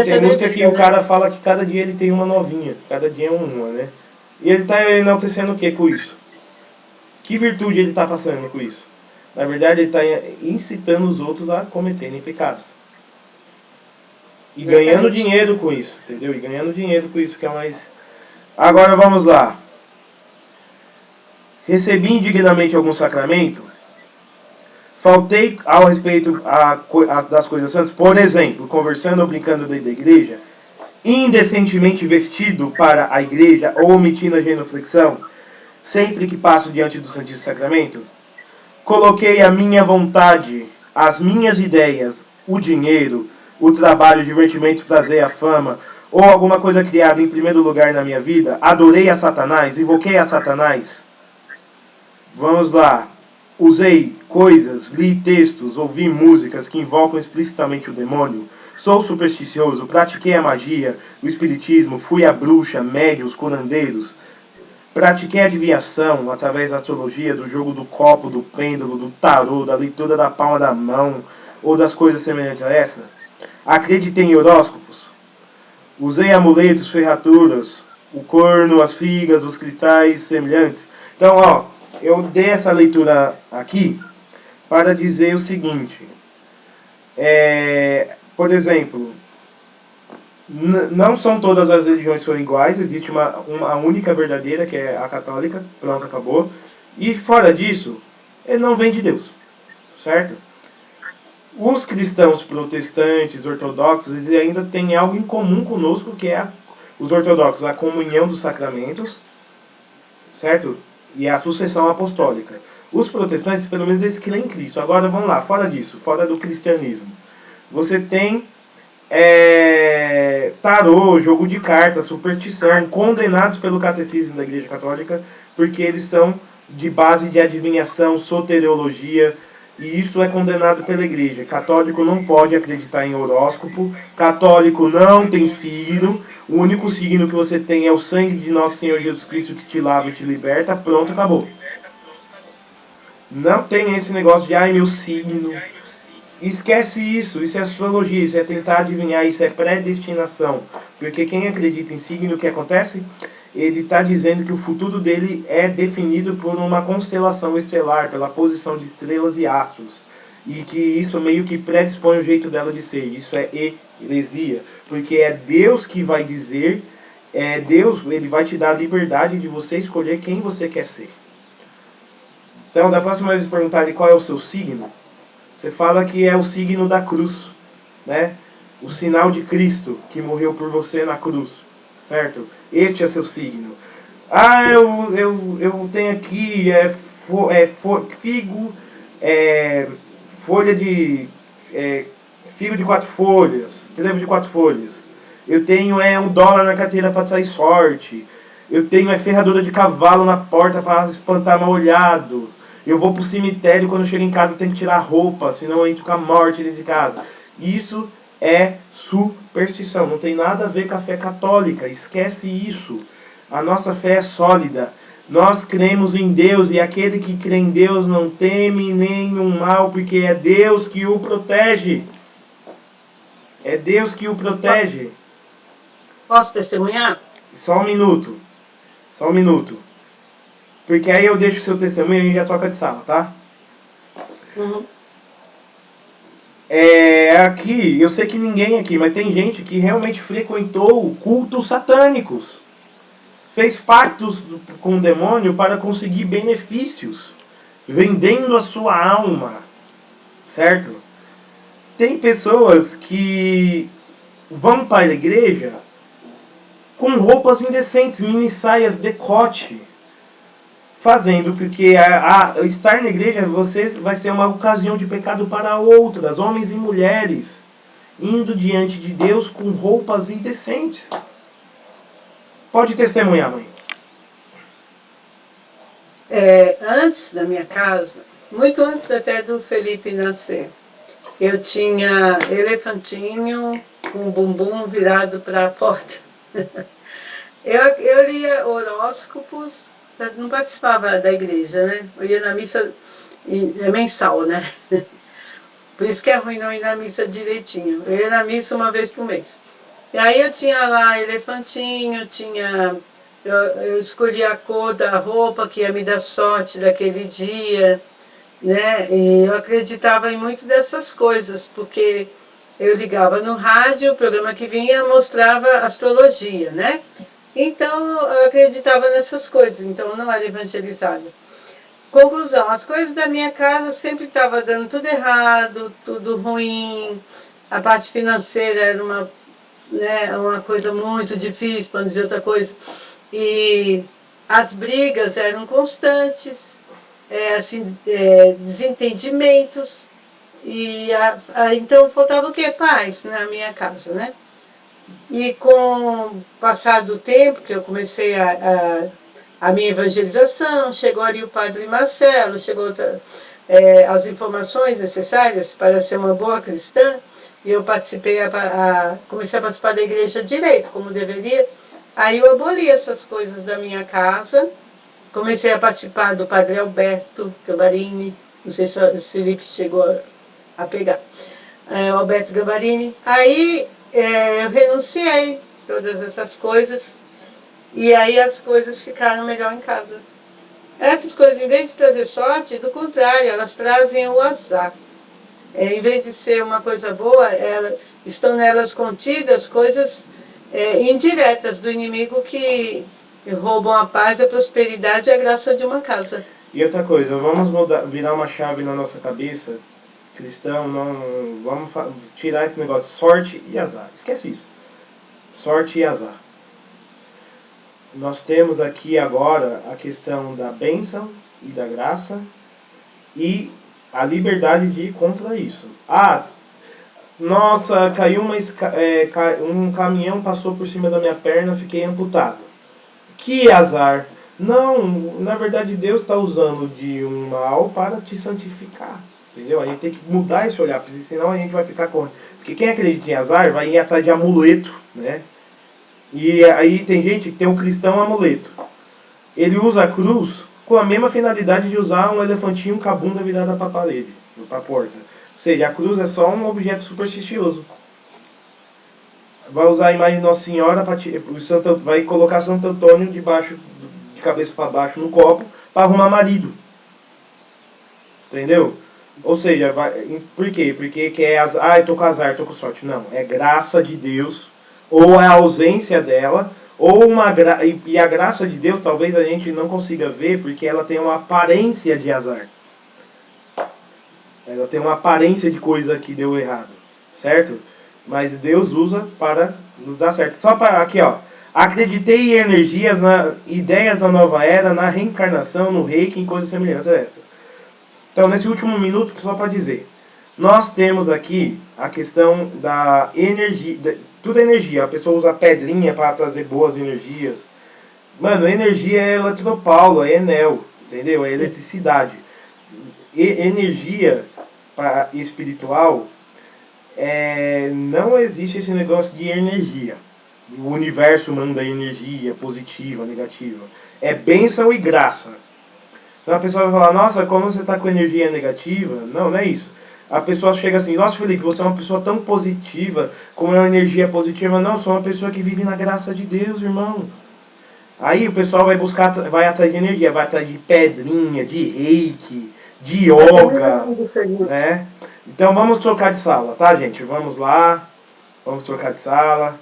S1: Tem música que o cara fala que cada dia ele tem uma novinha, cada dia é uma, né? E ele tá enaltecendo o que com isso? Que virtude ele tá passando com isso? Na verdade, ele está incitando os outros a cometerem pecados. E ganhando dinheiro com isso, entendeu? E ganhando dinheiro com isso, que é mais... Agora vamos lá. Recebi indignamente algum sacramento? Faltei ao respeito das coisas santas? Por exemplo, conversando ou brincando dentro da igreja, indecentemente vestido para a igreja ou omitindo a genuflexão, sempre que passo diante do Santíssimo Sacramento? Coloquei a minha vontade, as minhas ideias, o dinheiro, o trabalho, o divertimento, o prazer, a fama, ou alguma coisa criada em primeiro lugar na minha vida? Adorei a Satanás? Invoquei a Satanás? Vamos lá. Usei coisas, li textos, ouvi músicas que invocam explicitamente o demônio? Sou supersticioso? Pratiquei a magia, o espiritismo? Fui a bruxa, médios, curandeiros? Pratiquei a adivinhação através da astrologia, do jogo do copo, do pêndulo, do tarô, da leitura da palma da mão ou das coisas semelhantes a essa? Acreditei em horóscopos? Usei amuletos, ferraturas, o corno, as figas, os cristais semelhantes? Então, ó, eu dei essa leitura aqui para dizer o seguinte. Por exemplo, não são todas as religiões que são iguais, existe uma única verdadeira, que é a católica, pronto, acabou. E fora disso, ele não vem de Deus, certo? Os cristãos protestantes, ortodoxos, eles ainda têm algo em comum conosco, que é os ortodoxos, a comunhão dos sacramentos, certo? E a sucessão apostólica. Os protestantes, pelo menos, eles creem em Cristo. Agora, vamos lá, fora disso, fora do cristianismo. Você tem tarô, jogo de cartas, superstição, condenados pelo catecismo da Igreja Católica, porque eles são de base de adivinhação, soteriologia, e isso é condenado pela Igreja. Católico não pode acreditar em horóscopo, católico não tem signo, o único signo que você tem é o sangue de nosso Senhor Jesus Cristo que te lava e te liberta, pronto, acabou. Não tem esse negócio de, ai, meu signo. Esquece isso, isso é astrologia, isso é tentar adivinhar, isso é predestinação. Porque quem acredita em signo, o que acontece? Ele está dizendo que o futuro dele é definido por uma constelação estelar, pela posição de estrelas e astros. E que isso meio que predispõe o jeito dela de ser. Isso é heresia. Porque é Deus que vai dizer, Deus, ele vai te dar a liberdade de você escolher quem você quer ser. Então, da próxima vez que perguntarem qual é o seu signo, você fala que é o signo da cruz, né? O sinal de Cristo que morreu por você na cruz, certo? Este é seu signo. Ah, eu tenho aqui figo, folha de figo de 4 folhas, trevo de 4 folhas. Eu tenho $1 na carteira para sair sorte. Eu tenho ferradura de cavalo na porta para espantar mal olhado. Eu vou pro cemitério, quando eu chego em casa eu tenho que tirar a roupa, senão eu entro com a morte dentro de casa. Isso é superstição, não tem nada a ver com a fé católica, esquece isso. A nossa fé é sólida. Nós cremos em Deus e aquele que crê em Deus não teme nenhum mal, porque é Deus que o protege. É Deus que o protege.
S3: Posso testemunhar?
S1: Só um minuto. Só um minuto. Porque aí eu deixo o seu testemunho e a gente já troca de sala, tá?
S3: Uhum.
S1: Aqui, eu sei que ninguém aqui, mas tem gente que realmente frequentou cultos satânicos. Fez pactos com o demônio para conseguir benefícios. Vendendo a sua alma. Certo? Tem pessoas que vão para a igreja com roupas indecentes, mini saias, decote. Fazendo com que estar na igreja você vai ser uma ocasião de pecado para outras, homens e mulheres, indo diante de Deus com roupas indecentes. Pode testemunhar, mãe.
S3: Antes da minha casa, muito antes até do Felipe nascer, eu tinha elefantinho com o bumbum virado para a porta. Eu lia horóscopos. Eu não participava da igreja, né? Eu ia na missa mensal, né? Por isso que é ruim não ir na missa direitinho. Eu ia na missa uma vez por mês. E aí eu tinha lá elefantinho, eu escolhia a cor da roupa que ia me dar sorte daquele dia. né? E eu acreditava em muito dessas coisas, porque eu ligava no rádio, o programa que vinha mostrava astrologia, né? Então eu acreditava nessas coisas, então eu não era evangelizada. Conclusão, as coisas da minha casa sempre estava dando tudo errado, tudo ruim, a parte financeira era uma coisa muito difícil, para não dizer outra coisa. E as brigas eram constantes, assim, desentendimentos. E então faltava o quê? Paz na minha casa, né? E com o passar do tempo, que eu comecei a minha evangelização, chegou ali o padre Marcelo, chegou as informações necessárias para ser uma boa cristã, e eu participei, comecei a participar da igreja direito, como deveria. Aí eu aboli essas coisas da minha casa, comecei a participar do padre Alberto Gambarini, não sei se o Felipe chegou a pegar, o Alberto Gambarini. Aí eu renunciei todas essas coisas, e aí as coisas ficaram melhor em casa. Essas coisas, em vez de trazer sorte, do contrário, elas trazem o azar. Em vez de ser uma coisa boa, estão nelas contidas coisas indiretas do inimigo que roubam a paz, a prosperidade e a graça de uma casa.
S1: E outra coisa, vamos mudar, virar uma chave na nossa cabeça, cristão, não, vamos tirar esse negócio de sorte e azar. Esquece isso. Sorte e azar. Nós temos aqui agora a questão da bênção e da graça e a liberdade de ir contra isso. Ah, nossa, caiu um caminhão passou por cima da minha perna, fiquei amputado. Que azar! Não, na verdade Deus está usando de um mal para te santificar. Entendeu? A gente tem que mudar esse olhar, porque senão a gente vai ficar com. Porque quem acredita em azar vai ir atrás de amuleto, né? E aí tem gente que tem um cristão amuleto. Ele usa a cruz com a mesma finalidade de usar um elefantinho com a bunda virada para a parede, para a porta. Ou seja, a cruz é só um objeto supersticioso. Vai usar a imagem de Nossa Senhora, vai colocar Santo Antônio de cabeça para baixo no copo para arrumar marido. Entendeu? Ou seja, por quê? Porque eu tô com azar, tô com sorte. Não, é graça de Deus, ou é a ausência dela, ou e a graça de Deus talvez a gente não consiga ver porque ela tem uma aparência de azar. Ela tem uma aparência de coisa que deu errado, certo? Mas Deus usa para nos dar certo. Só para aqui, ó. Acreditei em energias, ideias da nova era, na reencarnação, no reiki, em coisas semelhantes a essas. Então, nesse último minuto, só para dizer, nós temos aqui a questão da energia, tudo é energia. A pessoa usa pedrinha para trazer boas energias. Mano, energia é eletropaulo, é Enel, entendeu? É eletricidade. Energia espiritual, não existe esse negócio de energia. O universo manda energia positiva, negativa. É bênção e graça. Então a pessoa vai falar, nossa, como você está com energia negativa? Não, não é isso. A pessoa chega assim, nossa Felipe, você é uma pessoa tão positiva, como é uma energia positiva. Não, sou uma pessoa que vive na graça de Deus, irmão. Aí o pessoal vai atrás de energia, vai atrás de pedrinha, de reiki, de yoga, né? Então vamos trocar de sala, tá, gente? Vamos lá, vamos trocar de sala.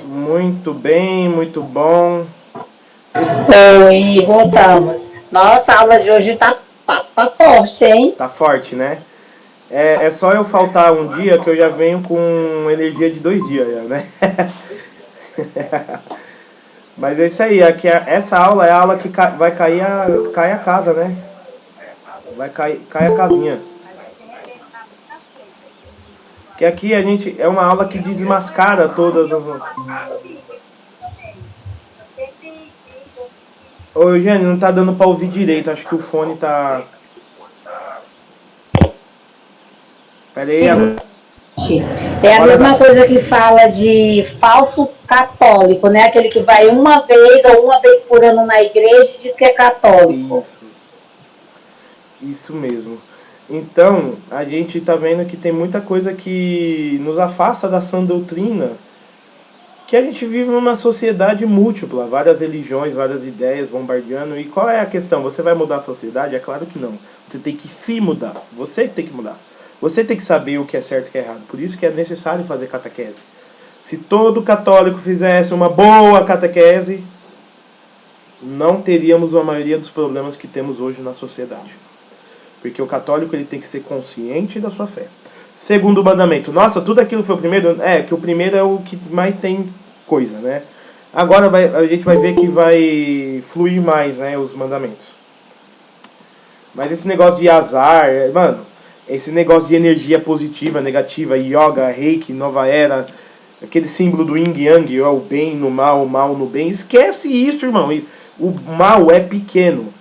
S1: Muito bem, muito bom.
S4: Oi, voltamos. Nossa, a aula de hoje tá papa forte, hein?
S1: Tá forte, né? É só eu faltar um dia que eu já venho com energia de 2 dias, já, né? Mas é isso aí, aqui, essa aula é a aula que vai cai a casa, né? Cai a casinha. Que aqui a gente é uma aula que desmascara todas as. Ô Eugênio, não tá dando pra ouvir direito, acho que o fone tá. Pera aí,
S4: É a
S1: agora
S4: mesma
S1: dá.
S4: coisa que fala de falso católico, né? Aquele que vai uma vez ou uma vez por ano na igreja e diz que é católico.
S1: Isso mesmo. Então, a gente tá vendo que tem muita coisa que nos afasta da sã doutrina, que a gente vive numa sociedade múltipla, várias religiões, várias ideias bombardeando. E qual é a questão? Você vai mudar a sociedade? É claro que não. Você tem que se mudar. Você tem que mudar. Você tem que saber o que é certo e o que é errado. Por isso que é necessário fazer catequese. Se todo católico fizesse uma boa catequese, não teríamos a maioria dos problemas que temos hoje na sociedade. Porque o católico ele tem que ser consciente da sua fé. Segundo mandamento. Nossa, tudo aquilo foi o primeiro? É, que o primeiro é o que mais tem coisa, né? Agora a gente vai ver que vai fluir mais, né, os mandamentos. Mas esse negócio de azar, mano, esse negócio de energia positiva, negativa, yoga, reiki, nova era, aquele símbolo do yin yang, o bem no mal, o mal no bem, esquece isso, irmão. O mal é pequeno.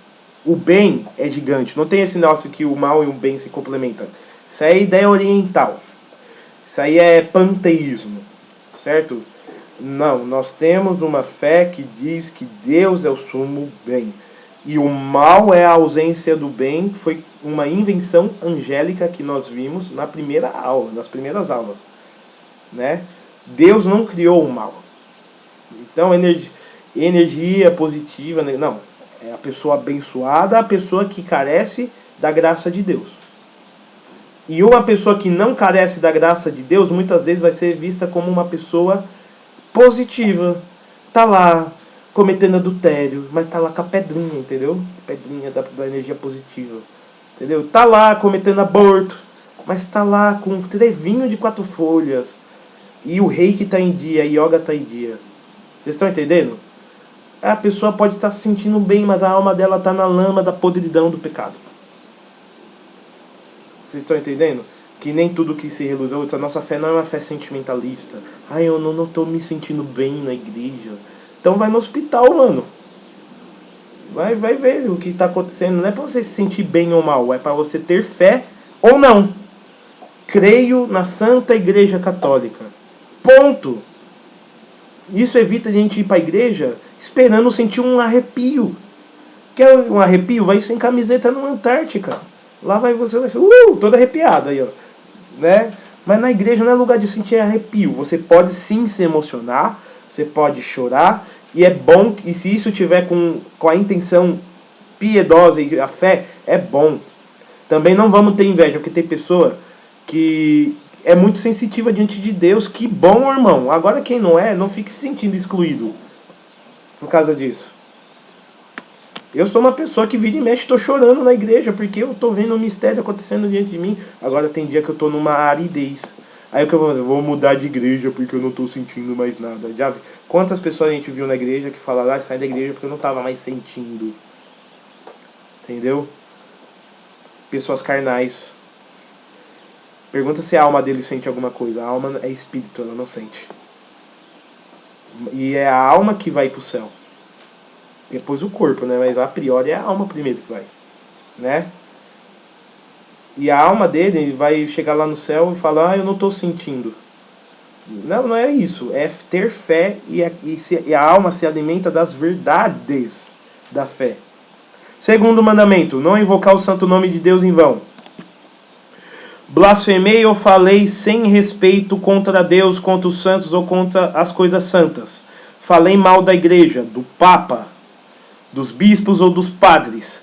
S1: O bem é gigante. Não tem esse negócio que o mal e o bem se complementam. Isso aí é ideia oriental. Isso aí é panteísmo. Certo? Não, nós temos uma fé que diz que Deus é o sumo bem. E o mal é a ausência do bem. Foi uma invenção angélica que nós vimos na primeira aula, nas primeiras aulas. Né? Deus não criou o mal. Então, energia positiva, não. É a pessoa abençoada, a pessoa que carece da graça de Deus. E uma pessoa que não carece da graça de Deus, muitas vezes vai ser vista como uma pessoa positiva. Tá lá, cometendo adultério, mas tá lá com a pedrinha, entendeu? Pedrinha da energia positiva. Entendeu? Tá lá cometendo aborto, mas tá lá com um trevinho de 4 folhas. E o reiki tá em dia, a yoga tá em dia. Vocês estão entendendo? A pessoa pode estar se sentindo bem, mas a alma dela está na lama da podridão do pecado. Vocês estão entendendo? Que nem tudo que se reluz a outra. A nossa fé não é uma fé sentimentalista. Ai, eu não estou me sentindo bem na igreja. Então vai no hospital, mano. Vai ver o que está acontecendo. Não é para você se sentir bem ou mal. É para você ter fé ou não. Creio na Santa Igreja Católica. Ponto. Isso evita a gente ir para a igreja esperando sentir um arrepio. Quer um arrepio? Vai sem camiseta na Antártica. Lá você vai ficar todo arrepiado aí, ó. Né? Mas na igreja não é lugar de sentir arrepio. Você pode sim se emocionar, você pode chorar, e é bom, e se isso tiver com a intenção piedosa e a fé, é bom. Também não vamos ter inveja, porque tem pessoa que é muito sensitiva diante de Deus. Que bom, irmão. Agora quem não é, não fique se sentindo excluído por causa disso. Eu sou uma pessoa que vira e mexe, estou chorando na igreja, porque eu estou vendo um mistério acontecendo diante de mim. Agora tem dia que eu estou numa aridez. Aí o que eu vou fazer? Eu vou mudar de igreja porque eu não estou sentindo mais nada. Já quantas pessoas a gente viu na igreja que falaram, sai da igreja porque eu não estava mais sentindo. Entendeu? Pessoas carnais. Pergunta se a alma dele sente alguma coisa. A alma é espírito, ela não sente. E é a alma que vai pro céu. Depois o corpo, né? Mas a priori é a alma primeiro que vai. Né? E a alma dele vai chegar lá no céu e falar, eu não estou sentindo. Não, não é isso. É ter fé e a alma se alimenta das verdades da fé. Segundo mandamento, não invocar o santo nome de Deus em vão. Blasfemei ou falei sem respeito contra Deus, contra os santos ou contra as coisas santas. Falei mal da igreja, do Papa, dos bispos ou dos padres.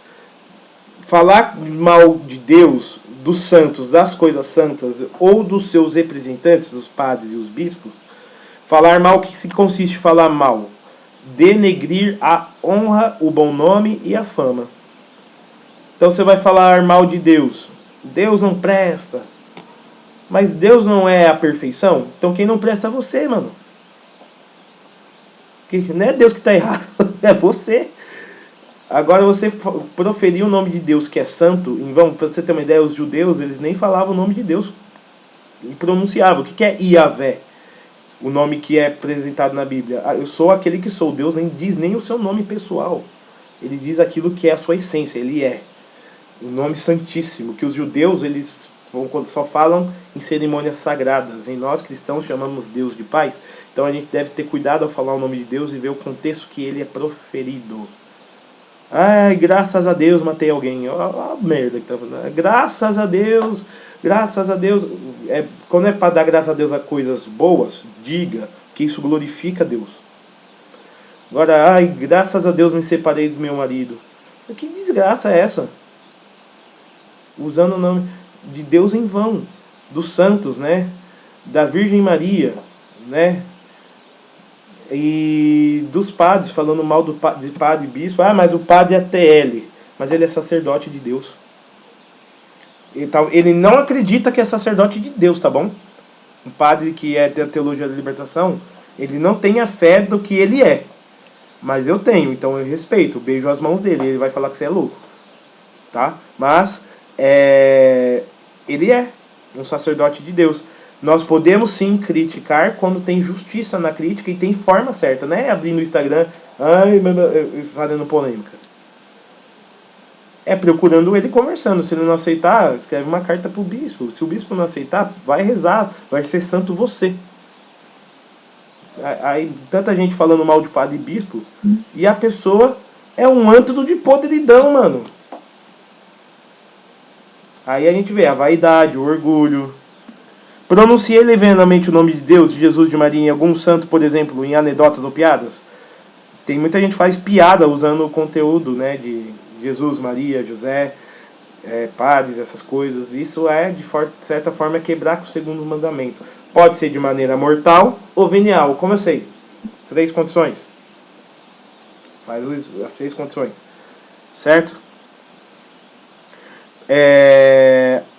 S1: Falar mal de Deus, dos santos, das coisas santas ou dos seus representantes, os padres e os bispos. Falar mal, o que se consiste em falar mal? Denegrir a honra, o bom nome e a fama. Então você vai falar mal de Deus. Deus não presta. Mas Deus não é a perfeição? Então quem não presta é você, mano. Porque não é Deus que está errado, é você. Agora você proferir o nome de Deus que é santo, em vão, para você ter uma ideia, os judeus, eles nem falavam o nome de Deus. E pronunciavam. O que é Iavé? O nome que é apresentado na Bíblia. Eu sou aquele que sou. Deus nem diz nem o seu nome pessoal. Ele diz aquilo que é a sua essência. Ele é. O nome santíssimo. Que os judeus, eles só falam em cerimônias sagradas. E nós cristãos chamamos Deus de Pai. Então a gente deve ter cuidado ao falar o nome de Deus e ver o contexto que ele é proferido. Ai, graças a Deus matei alguém. Ó, a merda que tá falando. Graças a Deus. Graças a Deus. Quando é para dar graças a Deus a coisas boas, diga que isso glorifica a Deus. Agora, ai, graças a Deus me separei do meu marido. Que desgraça é essa? Usando o nome de Deus em vão. Dos santos, né? Da Virgem Maria, né? E dos padres, falando mal de padre e bispo. Ah, mas o padre é TL. Mas ele é sacerdote de Deus. Ele não acredita que é sacerdote de Deus, tá bom? Um padre que é da teologia da libertação, ele não tem a fé do que ele é. Mas eu tenho, então eu respeito. Beijo as mãos dele. Ele vai falar que você é louco. Tá? Mas ele é um sacerdote de Deus. Nós podemos sim criticar quando tem justiça na crítica e tem forma certa, né? Abrir no Instagram, fazendo polêmica. É procurando ele conversando. Se ele não aceitar, escreve uma carta pro bispo. Se o bispo não aceitar, vai rezar. Vai ser santo você. Aí tanta gente falando mal de padre e bispo. E a pessoa é um antro de podridão, mano. Aí a gente vê a vaidade, o orgulho. Pronunciei levianamente o nome de Deus, de Jesus, de Maria, em algum santo, por exemplo, em anedotas ou piadas. Tem muita gente que faz piada usando o conteúdo, né, de Jesus, Maria, José, padres, essas coisas. Isso é, de certa forma, quebrar com o segundo mandamento. Pode ser de maneira mortal ou venial. Como eu sei? 3 condições. Faz as 6 condições. Certo?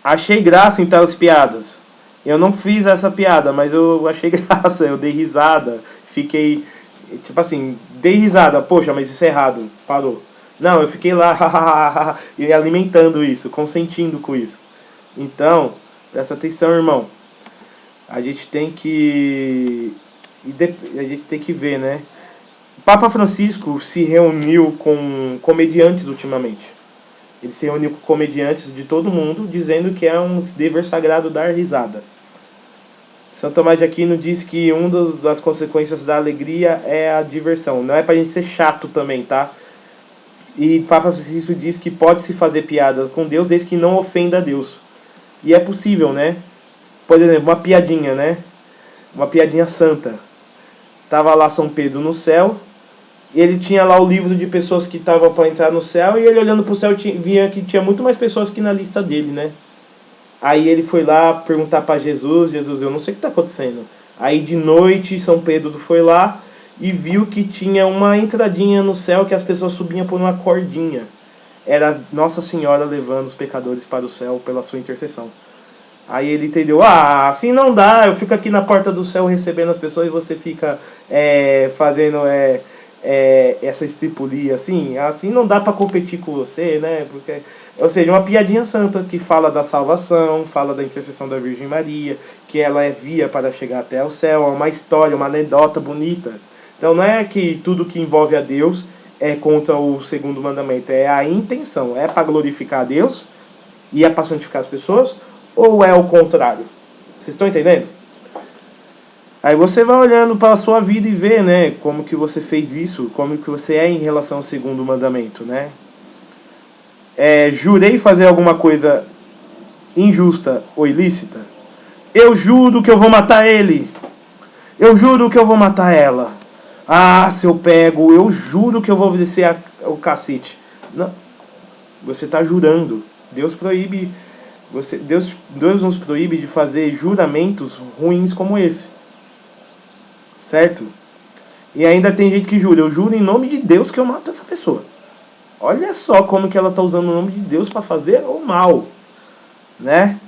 S1: Achei graça em tais piadas. Eu não fiz essa piada, mas eu achei graça, eu dei risada, fiquei, tipo assim, dei risada, poxa, mas isso é errado, parou. Não, eu fiquei lá, e alimentando isso, consentindo com isso. Então, presta atenção, irmão. A gente tem que ver, né? O Papa Francisco se reuniu com comediantes ultimamente. Ele se reuniu com comediantes de todo mundo, dizendo que é um dever sagrado dar risada. São Tomás de Aquino diz que uma das consequências da alegria é a diversão. Não é pra gente ser chato também, tá? E Papa Francisco diz que pode-se fazer piadas com Deus desde que não ofenda a Deus. E é possível, né? Por exemplo, uma piadinha, né? Uma piadinha santa. Tava lá São Pedro no céu. E ele tinha lá o livro de pessoas que estavam para entrar no céu. E ele olhando pro céu via que tinha muito mais pessoas que na lista dele, né? Aí ele foi lá perguntar para Jesus. Jesus, eu não sei o que está acontecendo. Aí de noite São Pedro foi lá e viu que tinha uma entradinha no céu que as pessoas subiam por uma cordinha. Era Nossa Senhora levando os pecadores para o céu pela sua intercessão. Aí ele entendeu, assim não dá, eu fico aqui na porta do céu recebendo as pessoas e você fica fazendo essa estripulia, assim não dá para competir com você, né? Porque, ou seja, uma piadinha santa que fala da salvação, fala da intercessão da Virgem Maria, que ela é via para chegar até o céu, é uma história, uma anedota bonita. Então não é que tudo que envolve a Deus é contra o segundo mandamento, é a intenção, é para glorificar a Deus e é para santificar as pessoas, ou é o contrário? Vocês estão entendendo? Aí você vai olhando para a sua vida e vê, né, como que você fez isso, como que você é em relação ao segundo mandamento, né? Jurei fazer alguma coisa injusta ou ilícita, eu juro que eu vou matar ele. Eu juro que eu vou matar ela. Ah, se eu pego, eu juro que eu vou descer o cacete. Não. Você está jurando. Deus proíbe. Deus nos proíbe de fazer juramentos ruins como esse. Certo? E ainda tem gente que jura. Eu juro em nome de Deus que eu mato essa pessoa. Olha só como que ela está usando o nome de Deus para fazer o mal. Né?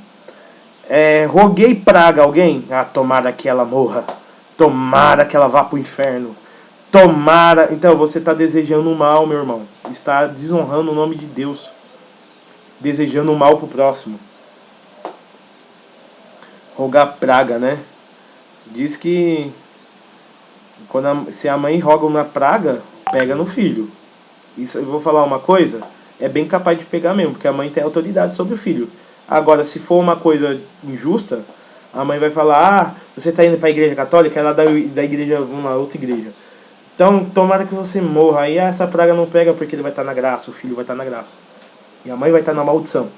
S1: Roguei praga a alguém. Ah, tomara que ela morra. Tomara que ela vá para o inferno. Tomara. Então você está desejando o mal, meu irmão. Está desonrando o nome de Deus. Desejando o mal para o próximo. Rogar praga, né? Diz que se a mãe roga uma praga, pega no filho. Isso, eu vou falar uma coisa, é bem capaz de pegar mesmo, porque a mãe tem autoridade sobre o filho. Agora, se for uma coisa injusta, a mãe vai falar, você está indo para a igreja católica, ela da igreja, uma outra igreja. Então, tomara que você morra. Aí essa praga não pega porque ele vai estar na graça, o filho vai estar na graça. E a mãe vai estar na maldição.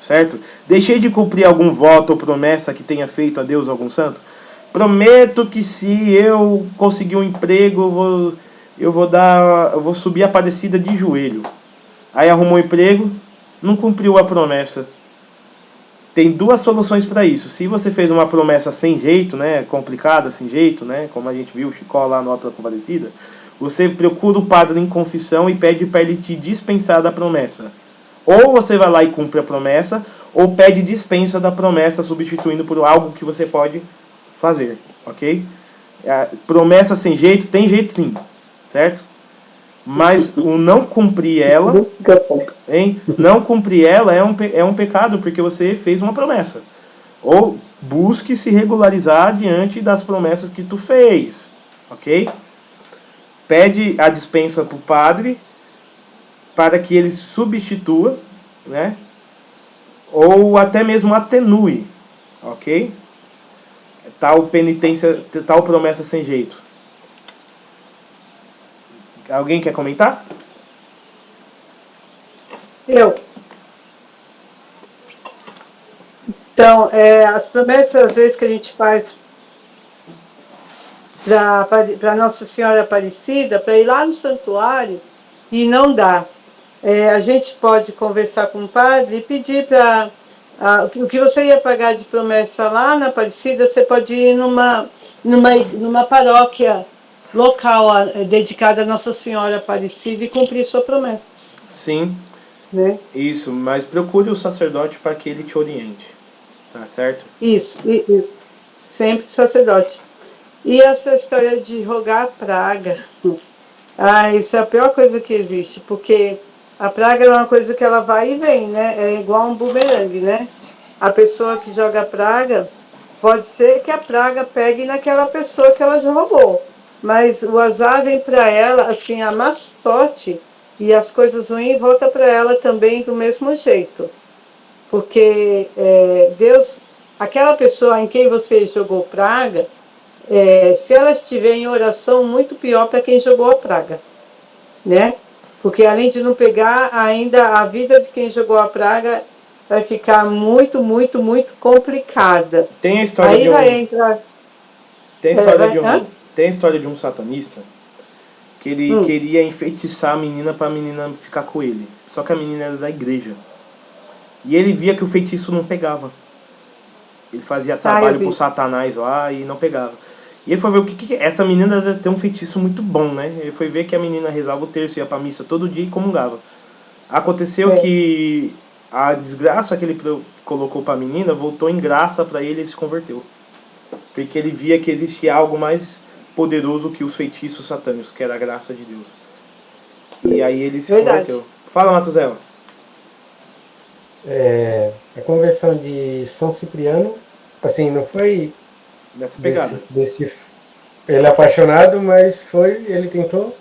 S1: Certo? Deixei de cumprir algum voto ou promessa que tenha feito a Deus ou algum santo? Prometo que se eu conseguir um emprego, eu vou subir a Aparecida de joelho. Aí arrumou um emprego, não cumpriu a promessa. Tem duas soluções para isso. Se você fez uma promessa sem jeito, né, complicada, sem jeito, né, como a gente viu o Chicó lá no Alto da Compadecida, você procura o padre em confissão e pede para ele te dispensar da promessa. Ou você vai lá e cumpre a promessa, ou pede dispensa da promessa, substituindo por algo que você pode fazer, ok? Promessa sem jeito, tem jeito sim, certo? Mas o não cumprir ela, hein? Não cumprir ela é um pecado, porque você fez uma promessa. Ou busque se regularizar diante das promessas que tu fez, ok? Pede a dispensa para o padre, para que ele substitua, né? Ou até mesmo atenue, ok? Tal penitência, tal promessa sem jeito. Alguém quer comentar?
S3: Eu. Então, as promessas, às vezes, que a gente faz para Nossa Senhora Aparecida, para ir lá no santuário, e não dá. A gente pode conversar com o padre e pedir para... o que você ia pagar de promessa lá na Aparecida, você pode ir numa paróquia local dedicada a Nossa Senhora Aparecida e cumprir sua promessa.
S1: Sim,
S3: Né?
S1: isso, mas procure o sacerdote para que ele te oriente, tá certo?
S3: Isso, sempre sacerdote. E essa história de rogar praga, isso é a pior coisa que existe, porque a praga é uma coisa que ela vai e vem, né? É igual um bumerangue, né? A pessoa que joga praga, pode ser que a praga pegue naquela pessoa que ela já roubou, mas o azar vem para ela, assim, a má sorte e as coisas ruins voltam para ela também do mesmo jeito. Porque Deus, aquela pessoa em quem você jogou praga, se ela estiver em oração, muito pior para quem jogou a praga, né? Porque além de não pegar, ainda a vida de quem jogou a praga vai ficar muito, muito, muito complicada.
S1: Tem a história
S3: Aí
S1: de
S3: vai
S1: um,
S3: entrar...
S1: tem a história de um satanista que ele queria enfeitiçar a menina para a menina ficar com ele. Só que a menina era da igreja. E ele via que o feitiço não pegava. Ele fazia trabalho pro Satanás lá e não pegava. E ele foi ver o que essa menina deve ter um feitiço muito bom, né? Ele foi ver que a menina rezava o terço, ia pra missa todo dia e comungava. Aconteceu que a desgraça que ele colocou pra menina voltou em graça pra ele e ele se converteu. Porque ele via que existia algo mais poderoso que os feitiços satânicos, que era a graça de Deus. E aí ele se converteu. Fala, Matuzela.
S5: A conversão de São Cipriano, assim, não foi
S1: Nessa pegada.
S5: ele é apaixonado, mas ele tentou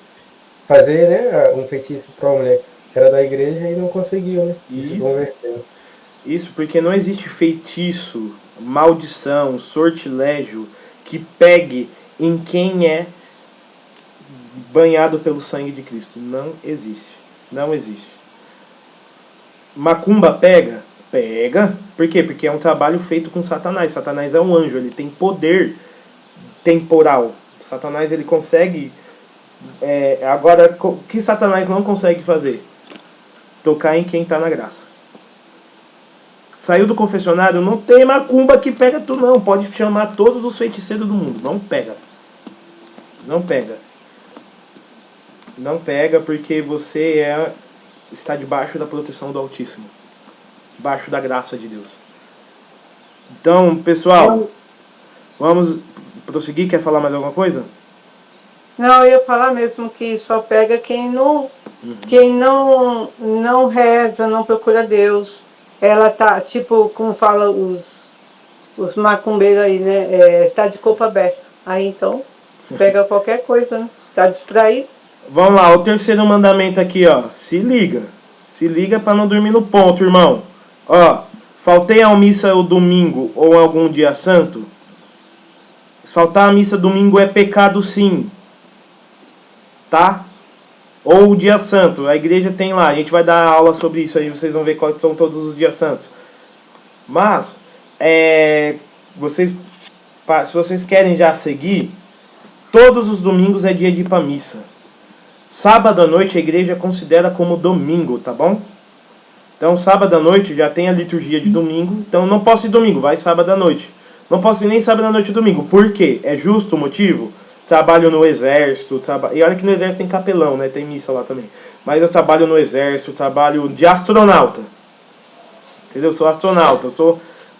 S5: fazer, né, um feitiço para uma mulher que era da igreja e não conseguiu, né? E se converteu.
S1: Isso, porque não existe feitiço, maldição, sortilégio que pegue em quem é banhado pelo sangue de Cristo. Não existe. Não existe. Macumba pega? Pega. Por quê? Porque é um trabalho feito com Satanás. Satanás é um anjo, ele tem poder temporal. Satanás, ele consegue... agora, o que Satanás não consegue fazer? Tocar em quem está na graça. Saiu do confessionário, não tem macumba que pega tu não. Pode chamar todos os feiticeiros do mundo. Não pega. Não pega. Não pega porque você está debaixo da proteção do Altíssimo. Debaixo da graça de Deus. Então, pessoal, vamos prosseguir. Quer falar mais alguma coisa?
S3: Não, eu ia falar mesmo que só pega quem não reza, não procura Deus. Ela tá, tipo, como fala os macumbeiros aí, né? Está de corpo aberto. Aí então, pega qualquer coisa, né? Tá distraído.
S1: Vamos lá, o terceiro mandamento aqui, ó. Se liga. Se liga para não dormir no ponto, irmão. Ó, faltei à missa o domingo ou algum dia santo? Faltar a missa domingo é pecado sim. Tá? Ou o dia santo. A igreja tem lá. A gente vai dar aula sobre isso aí. Vocês vão ver quais são todos os dias santos. Mas, se vocês querem já seguir, todos os domingos é dia de ir pra missa. Sábado à noite a igreja considera como domingo, tá bom? Então sábado à noite já tem a liturgia de domingo. Então não posso ir domingo, vai sábado à noite. Não posso ir nem sábado à noite e domingo. Por quê? É justo o motivo? Trabalho no exército, e olha que no exército tem capelão, né? Tem missa lá também. Mas eu trabalho no exército, trabalho de astronauta. Entendeu? Eu sou astronauta,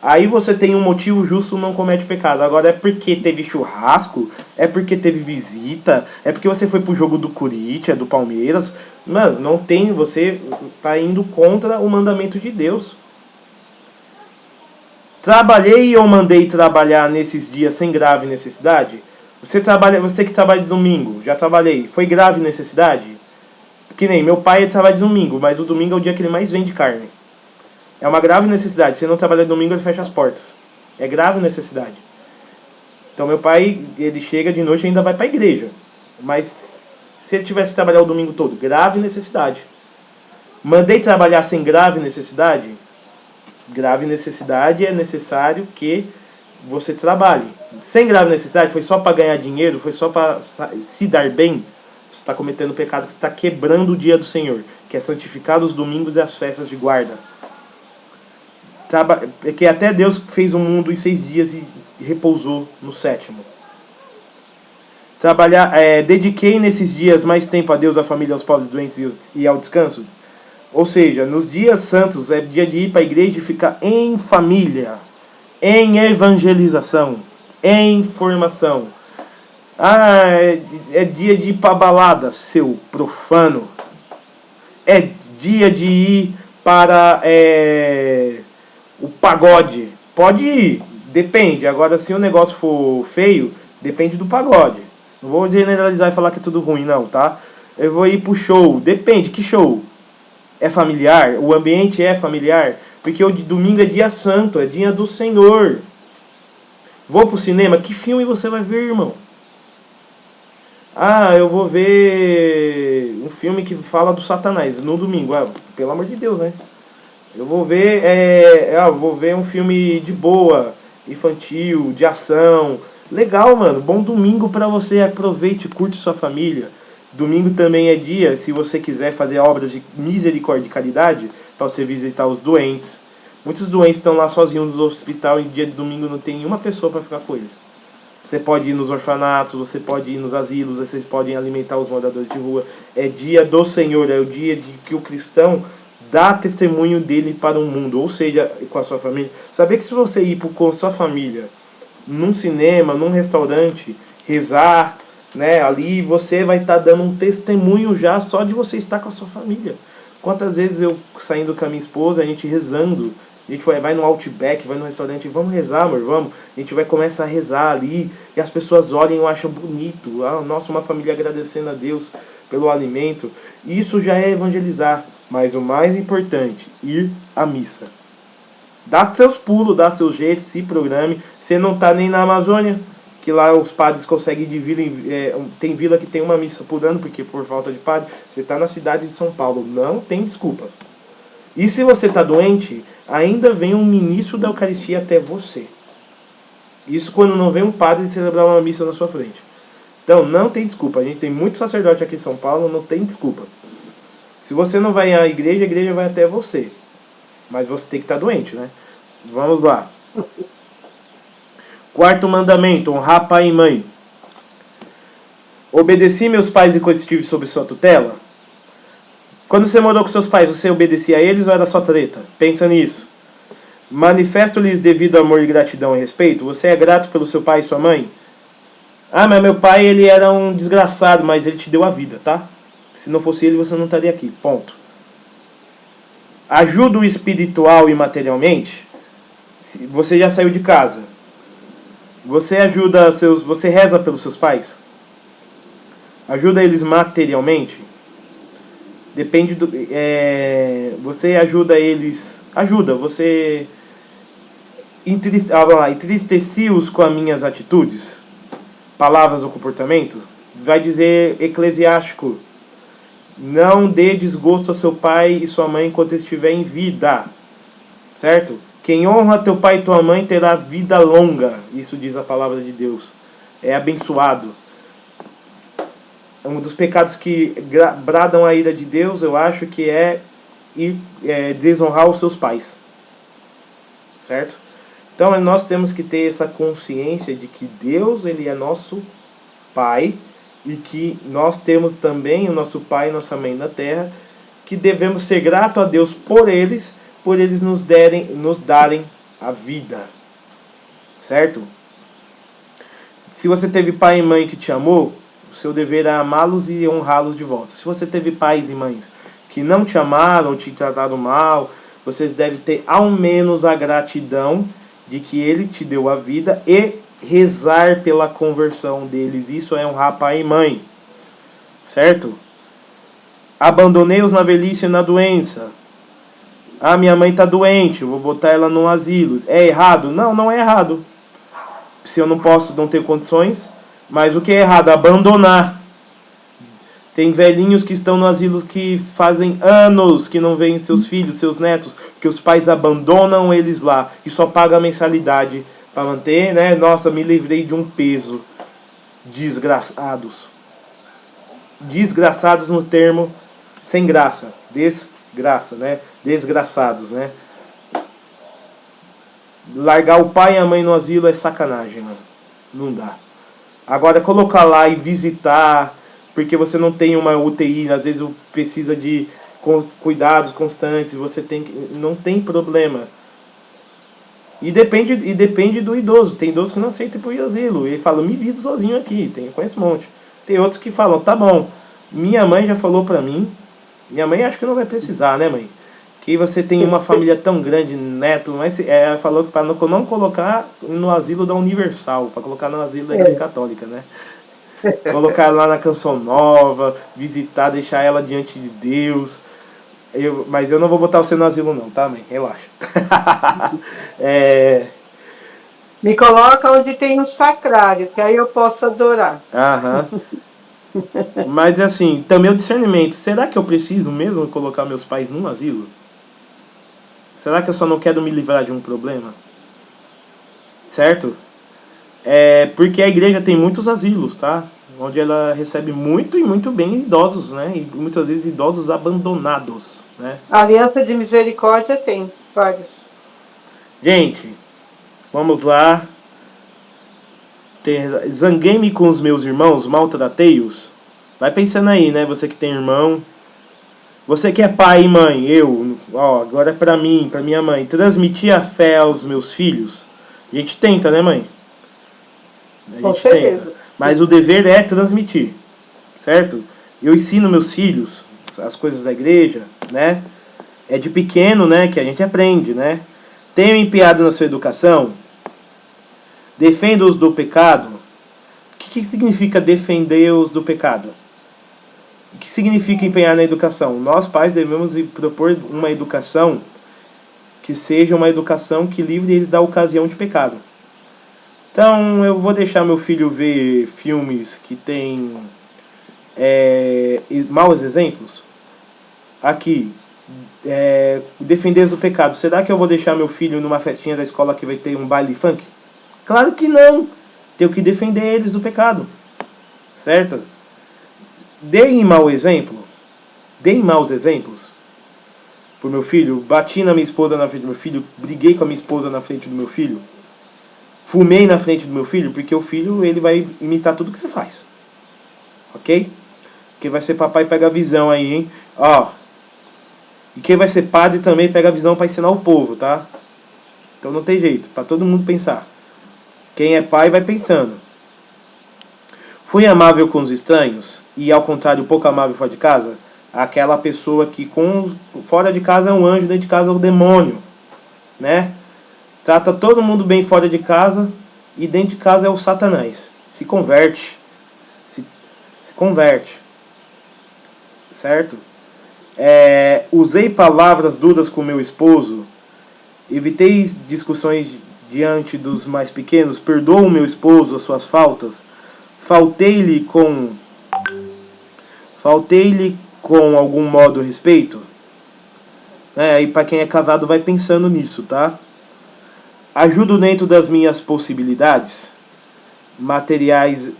S1: Aí você tem um motivo justo, não comete pecado. Agora é porque teve churrasco, é porque teve visita, é porque você foi pro jogo do Corinthians, do Palmeiras. Mano, não tem, você tá indo contra o mandamento de Deus. Trabalhei ou mandei trabalhar nesses dias sem grave necessidade? Você que trabalha de domingo, já trabalhei, foi grave necessidade? Que nem meu pai trabalha de domingo, mas o domingo é o dia que ele mais vende carne. É uma grave necessidade. Se não trabalhar de domingo, ele fecha as portas. É grave necessidade. Então meu pai, ele chega de noite e ainda vai para a igreja. Mas se ele tivesse que trabalhar o domingo todo, grave necessidade. Mandei trabalhar sem grave necessidade? Grave necessidade é necessário que você trabalhe. Sem grave necessidade, foi só para ganhar dinheiro, foi só para se dar bem, você está cometendo pecado, que você está quebrando o dia do Senhor, que é santificar os domingos e as festas de guarda. Que até Deus fez o mundo em 6 dias e repousou no 7º. Dediquei nesses dias mais tempo a Deus, à família, aos pobres, doentes e ao descanso. Ou seja, nos dias santos é dia de ir para a igreja e ficar em família, em evangelização, em formação. É dia de ir para balada, seu profano. É dia de ir para o pagode. Pode ir, depende. Agora, se o negócio for feio, depende do pagode. Não vou generalizar e falar que é tudo ruim, não, tá? Eu vou ir pro show. Depende, que show? É familiar? O ambiente é familiar? Porque o domingo é dia santo, é dia do Senhor. Vou pro cinema? Que filme você vai ver, irmão? Eu vou ver um filme que fala do Satanás no domingo. Pelo amor de Deus, né? Eu vou ver um filme de boa, infantil, de ação. Legal, mano. Bom domingo pra você. Aproveite, curte sua família. Domingo também é dia, se você quiser fazer obras de misericórdia e caridade, para você visitar os doentes. Muitos doentes estão lá sozinhos no hospital e dia de domingo não tem nenhuma pessoa para ficar com eles. Você pode ir nos orfanatos, você pode ir nos asilos, vocês podem alimentar os moradores de rua. É dia do Senhor, é o dia de que o cristão dá testemunho dele para o mundo, ou seja, com a sua família. Saber que se você ir com a sua família num cinema, num restaurante, rezar, né, ali você vai estar dando um testemunho já só de você estar com a sua família. Quantas vezes eu saindo com a minha esposa, a gente rezando, a gente vai no Outback, vai no restaurante, vamos rezar, amor, vamos. A gente vai começar a rezar ali, e as pessoas olham e acham bonito. Nossa, uma família agradecendo a Deus pelo alimento. Isso já é evangelizar. Mas o mais importante, ir à missa. Dá seus pulos, dá seus jeitos, se programe. Você não está nem na Amazônia, que lá os padres conseguem de vila tem vila que tem uma missa por ano, porque por falta de padre. Você está na cidade de São Paulo, não tem desculpa. E se você está doente, ainda vem um ministro da Eucaristia até você. Isso quando não vem um padre celebrar uma missa na sua frente. Então, não tem desculpa. A gente tem muito sacerdote aqui em São Paulo, não tem desculpa. Se você não vai à igreja, a igreja vai até você. Mas você tem que estar doente, né? Vamos lá. Quarto mandamento, honrar pai e mãe. Obedeci meus pais enquanto estive sob sua tutela? Quando você morou com seus pais, você obedecia a eles ou era só treta? Pensa nisso. Manifesto-lhes devido amor e gratidão e respeito? Você é grato pelo seu pai e sua mãe? Ah, mas meu pai, ele era um desgraçado, mas ele te deu a vida, tá? Se não fosse ele, você não estaria aqui. Ponto. Ajuda o espiritual e materialmente? Você já saiu de casa. Você ajuda seus... Você reza pelos seus pais? Ajuda eles materialmente? Depende do... você ajuda eles... Ajuda, você... entristeci-os com as minhas atitudes? Palavras ou comportamento? Vai dizer Eclesiástico: não dê desgosto a seu pai e sua mãe enquanto estiver em vida. Certo? Quem honra teu pai e tua mãe terá vida longa. Isso diz a palavra de Deus. É abençoado. Um dos pecados que bradam a ira de Deus, eu acho que é desonrar os seus pais. Certo? Então nós temos que ter essa consciência de que Deus, ele é nosso Pai, e que nós temos também o nosso Pai e nossa Mãe na Terra, que devemos ser gratos a Deus por eles nos darem a vida. Certo? Se você teve pai e mãe que te amou, o seu dever é amá-los e honrá-los de volta. Se você teve pais e mães que não te amaram, te trataram mal, vocês devem ter ao menos a gratidão de que ele te deu a vida e rezar pela conversão deles. Isso é honrar pai e mãe. Certo? Abandonei-os na velhice e na doença. Ah, minha mãe está doente, eu vou botar ela num asilo. É errado? Não, não é errado. Se eu não posso, não tenho condições. Mas o que é errado? Abandonar. Tem velhinhos que estão no asilo que fazem anos que não veem seus filhos, seus netos, que os pais abandonam eles lá e só pagam a mensalidade para manter, né? Nossa, me livrei de um peso. Desgraçados. Desgraçados no termo sem graça. Desgraça, né? Desgraçados, né? Largar o pai e a mãe no asilo é sacanagem, mano. Não dá. Agora, colocar lá e visitar, porque você não tem uma UTI, às vezes precisa de cuidados constantes, você não tem problema. E depende do idoso. Tem idosos que não aceitam ir pro asilo. Ele fala, me vivo sozinho aqui. Conheço um monte. Tem outros que falam, tá bom. Minha mãe já falou pra mim. Minha mãe acho que não vai precisar, né, mãe? Que você tem uma família tão grande, neto. Mas falou que para não colocar no asilo da Universal, para colocar no asilo da Igreja Católica, né? Colocar lá na Canção Nova, visitar, deixar ela diante de Deus. Mas eu não vou botar você no asilo não, tá, mãe? Relaxa.
S3: Me coloca onde tem um sacrário, que aí eu posso adorar.
S1: Aham. Mas assim, também o discernimento. Será que eu preciso mesmo colocar meus pais num asilo? Será que eu só não quero me livrar de um problema? Certo? Porque a igreja tem muitos asilos, tá? Onde ela recebe muito e muito bem idosos, né? E muitas vezes idosos abandonados, né?
S3: A Aliança de Misericórdia tem vários.
S1: Gente, vamos lá. Zanguei-me com os meus irmãos, maltratei-os. Vai pensando aí, né? Você que tem irmão. Você que é pai e mãe, agora é pra mim, pra minha mãe. Transmitir a fé aos meus filhos. A gente tenta, né, mãe?
S3: Com certeza.
S1: Mas o dever é transmitir, certo? Eu ensino meus filhos as coisas da igreja, né? É de pequeno, né, que a gente aprende, né? Tenho empenhado na sua educação. Defenda-os do pecado. O que significa defender-os do pecado? O que significa empenhar na educação? Nós, pais, devemos propor uma educação que seja uma educação que livre eles da ocasião de pecado. Então, eu vou deixar meu filho ver filmes que tem maus exemplos. Aqui, defender do pecado. Será que eu vou deixar meu filho numa festinha da escola que vai ter um baile funk? Claro que não. Tenho que defender eles do pecado. Certo? Deem mau exemplo. Deem maus exemplos pro meu filho. Bati na minha esposa na frente do meu filho. Briguei com a minha esposa na frente do meu filho. Fumei na frente do meu filho. Porque o filho, ele vai imitar tudo que você faz. Ok? Quem vai ser papai pega a visão aí, hein? Ó. E quem vai ser padre também pega a visão para ensinar o povo, tá? Então não tem jeito, para todo mundo pensar. Quem é pai vai pensando. Fui amável com os estranhos e ao contrário pouco amável fora de casa? Aquela pessoa que fora de casa é um anjo, dentro de casa é um demônio, né? Trata todo mundo bem fora de casa e dentro de casa é o Satanás. Se converte. Se converte. Certo? Usei palavras duras com meu esposo, evitei discussões diante dos mais pequenos, perdoo meu esposo as suas faltas, faltei-lhe com algum modo respeito, né? Aí para quem é casado vai pensando nisso, tá? Ajudo dentro das minhas possibilidades materiais,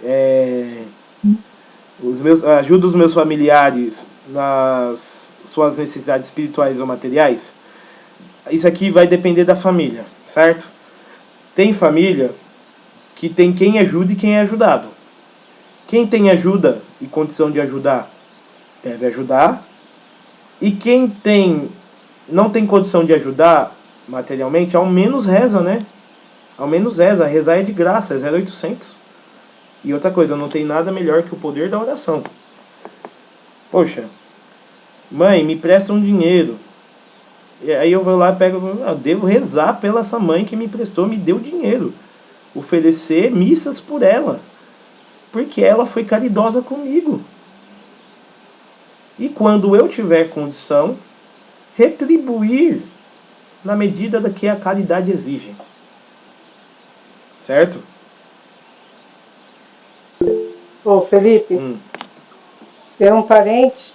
S1: ajudo os meus familiares nas suas necessidades espirituais ou materiais. Isso aqui vai depender da família, certo? Tem família que tem quem ajuda e quem é ajudado. Quem tem ajuda e condição de ajudar, deve ajudar. E quem não tem condição de ajudar materialmente, ao menos reza, né? Ao menos reza. Rezar é de graça, é 0800. E outra coisa, não tem nada melhor que o poder da oração. Poxa, mãe, me presta um dinheiro. E aí eu vou lá e pego, eu devo rezar pela essa mãe que me emprestou, me deu dinheiro. Oferecer missas por ela. Porque ela foi caridosa comigo. E quando eu tiver condição, retribuir na medida da que a caridade exige. Certo?
S3: Ô, Felipe, tem um parente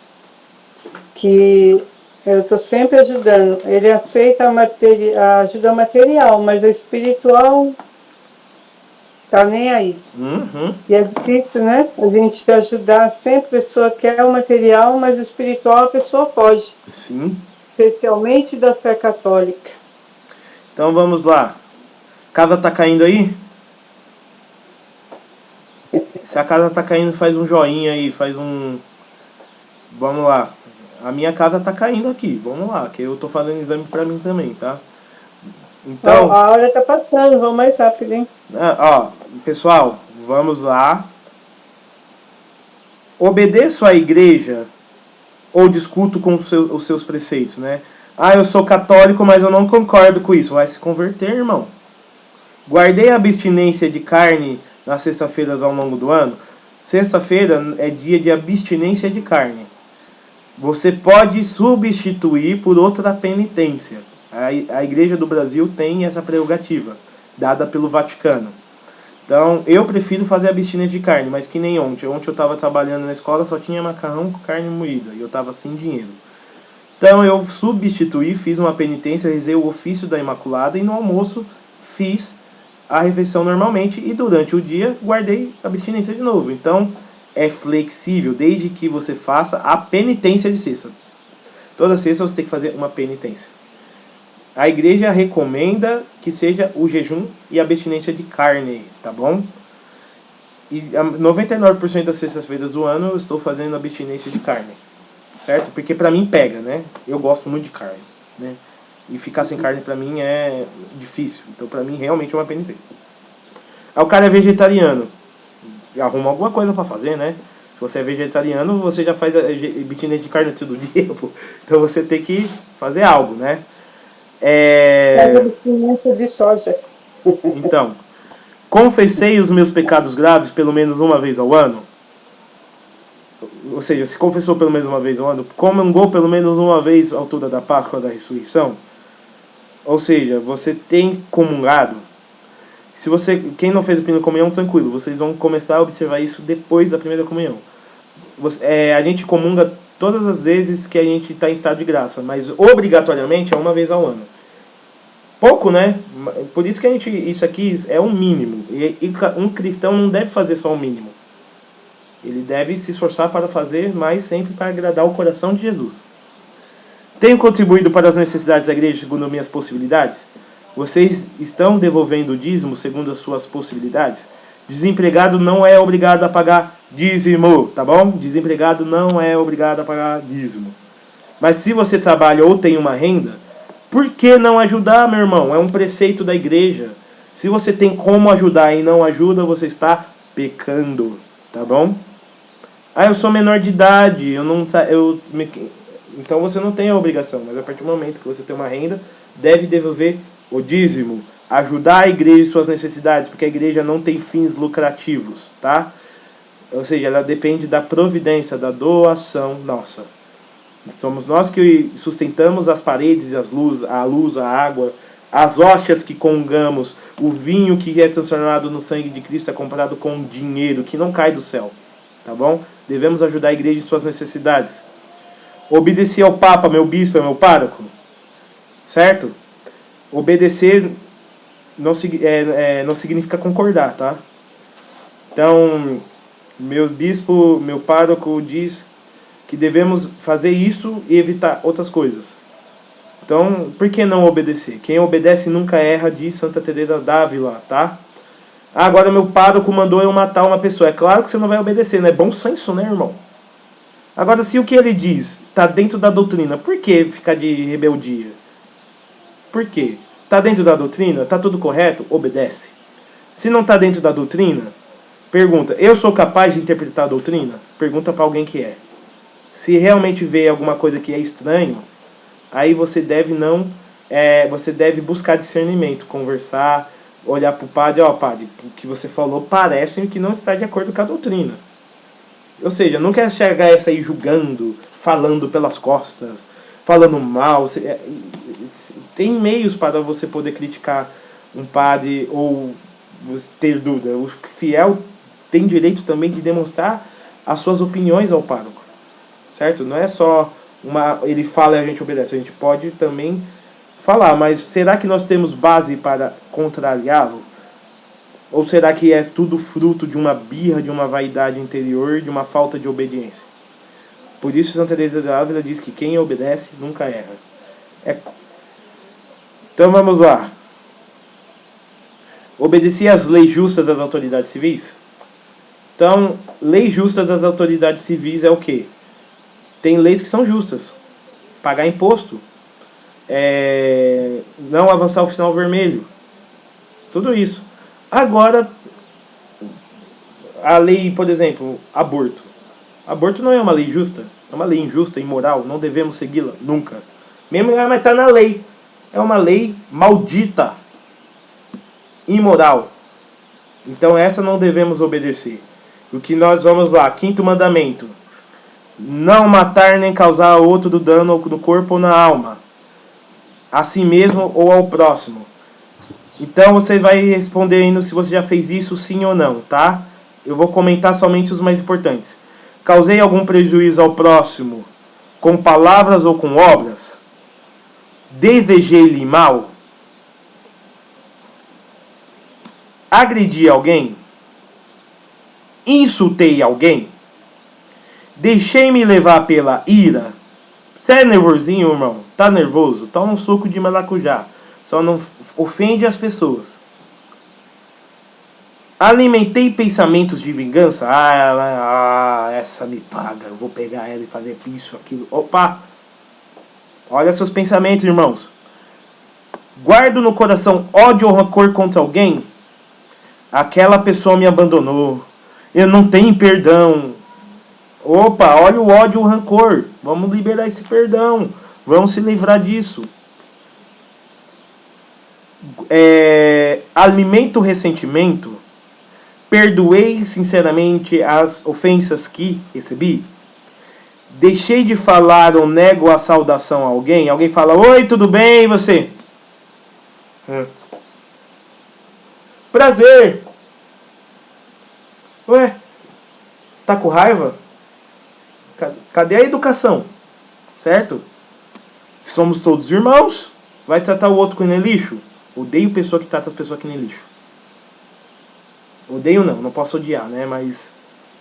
S3: que eu estou sempre ajudando. Ele aceita a ajuda material, mas a espiritual tá nem aí. E é difícil, né? A gente ajudar sempre, a pessoa quer o material, mas o espiritual a pessoa pode.
S1: Sim.
S3: Especialmente da fé católica.
S1: Então vamos lá. Casa tá caindo aí? Se a casa tá caindo, faz um joinha aí, faz um... Vamos lá. A minha casa tá caindo aqui, vamos lá, que eu tô fazendo exame pra mim também, tá? Então...
S3: A hora tá passando, vamos mais rápido, hein?
S1: Pessoal, vamos lá. Obedeço à igreja ou discuto com os seus preceitos, né? Eu sou católico, mas eu não concordo com isso. Vai se converter, irmão. Guardei a abstinência de carne nas sextas-feiras ao longo do ano. Sexta-feira é dia de abstinência de carne. Você pode substituir por outra penitência. A Igreja do Brasil tem essa prerrogativa, dada pelo Vaticano. Então, eu prefiro fazer abstinência de carne, mas que nem ontem. Ontem eu estava trabalhando na escola, só tinha macarrão com carne moída, e eu estava sem dinheiro. Então, eu substituí, fiz uma penitência, rezei o ofício da Imaculada, e no almoço fiz a refeição normalmente, e durante o dia guardei a abstinência de novo. Então, é flexível, desde que você faça a penitência de sexta. Toda sexta você tem que fazer uma penitência. A igreja recomenda que seja o jejum e a abstinência de carne, tá bom? E 99% das sextas-feiras do ano eu estou fazendo abstinência de carne, certo? Porque pra mim pega, né? Eu gosto muito de carne, né? E ficar sem carne pra mim é difícil. Então pra mim realmente é uma penitência. Aí o cara é vegetariano. Arruma alguma coisa pra fazer, né? Se você é vegetariano, você já faz abstinência de carne todo dia, pô. Então você tem que fazer algo, né?
S3: Abstinência de soja.
S1: Então, confessei os meus pecados graves pelo menos uma vez ao ano. Ou seja, se confessou pelo menos uma vez ao ano, comungou pelo menos uma vez à altura da Páscoa da Ressurreição. Ou seja, você tem comungado. Quem não fez a primeira comunhão, tranquilo, vocês vão começar a observar isso depois da primeira comunhão. A gente comunga todas as vezes que a gente está em estado de graça, mas obrigatoriamente é uma vez ao ano. Pouco, né? Por isso que isso aqui é um mínimo. E um cristão não deve fazer só o mínimo. Ele deve se esforçar para fazer mais sempre para agradar o coração de Jesus. Tenho contribuído para as necessidades da igreja segundo minhas possibilidades? Vocês estão devolvendo o dízimo segundo as suas possibilidades? Desempregado não é obrigado a pagar dízimo, tá bom? Desempregado não é obrigado a pagar dízimo. Mas se você trabalha ou tem uma renda, por que não ajudar, meu irmão? É um preceito da igreja. Se você tem como ajudar e não ajuda, você está pecando, tá bom? Ah, eu sou menor de idade, então você não tem a obrigação, mas a partir do momento que você tem uma renda, deve devolver o dízimo, ajudar a igreja em suas necessidades, porque a igreja não tem fins lucrativos, tá? Ou seja, ela depende da providência, da doação nossa. Somos nós que sustentamos as paredes, a luz, a água, as hóstias que congamos, o vinho que é transformado no sangue de Cristo é comprado com dinheiro que não cai do céu, tá bom? Devemos ajudar a igreja em suas necessidades. Obedecer ao Papa, meu bispo, meu pároco, certo? Obedecer não significa concordar, tá? Então, meu bispo, meu pároco diz que devemos fazer isso e evitar outras coisas. Então, por que não obedecer? Quem obedece nunca erra, diz Santa Teresa d'Ávila, tá? Agora meu pároco mandou eu matar uma pessoa. É claro que você não vai obedecer, né? É bom senso, né, irmão? Agora, se o que ele diz está dentro da doutrina, por que ficar de rebeldia? Por quê? Está dentro da doutrina? Está tudo correto? Obedece. Se não está dentro da doutrina, pergunta, eu sou capaz de interpretar a doutrina? Pergunta para alguém que é. Se realmente vê alguma coisa que é estranho, aí você deve você deve buscar discernimento, conversar, olhar para o padre, padre, o que você falou parece que não está de acordo com a doutrina. Ou seja, não quer chegar a sair julgando, falando pelas costas, falando mal. Tem meios para você poder criticar um padre ou ter dúvida. O fiel tem direito também de demonstrar as suas opiniões ao pároco, certo? Não é só ele fala e a gente obedece. A gente pode também falar, mas será que nós temos base para contrariá-lo? Ou será que é tudo fruto de uma birra, de uma vaidade interior, de uma falta de obediência? Por isso Santa Teresa d'Ávila diz que quem obedece nunca erra. Então vamos lá. Obedecer às leis justas das autoridades civis? Então, leis justas das autoridades civis é o quê? Tem leis que são justas. Pagar imposto. Não avançar o sinal vermelho. Tudo isso. Agora, a lei, por exemplo, aborto. Aborto não é uma lei justa. É uma lei injusta, imoral. Não devemos segui-la. Nunca. Mesmo mas está na lei. É uma lei maldita. Imoral. Então essa não devemos obedecer. O que nós vamos lá. 5º mandamento. Não matar nem causar a outro dano no corpo ou na alma. A si mesmo ou ao próximo. Então você vai respondendo se você já fez isso, sim ou não, tá? Eu vou comentar somente os mais importantes. Causei algum prejuízo ao próximo com palavras ou com obras? Desejei-lhe mal? Agredi alguém? Insultei alguém? Deixei-me levar pela ira? Você é nervosinho, irmão? Tá nervoso? Toma um suco de maracujá. Só não ofende as pessoas. Alimentei pensamentos de vingança. Essa me paga. Eu vou pegar ela e fazer isso, aquilo. Opa! Olha seus pensamentos, irmãos. Guardo no coração ódio ou rancor contra alguém? Aquela pessoa me abandonou. Eu não tenho perdão. Opa, olha o ódio e o rancor. Vamos liberar esse perdão. Vamos se livrar disso. Alimento o ressentimento. Perdoei sinceramente as ofensas que recebi. Deixei de falar ou nego a saudação a alguém. Alguém fala, oi, tudo bem, e você? Prazer. Ué, tá com raiva? Cadê a educação? Certo? Somos todos irmãos. Vai tratar o outro que nem lixo? Odeio pessoa que trata as pessoas que nem lixo. Odeio não posso odiar, né? Mas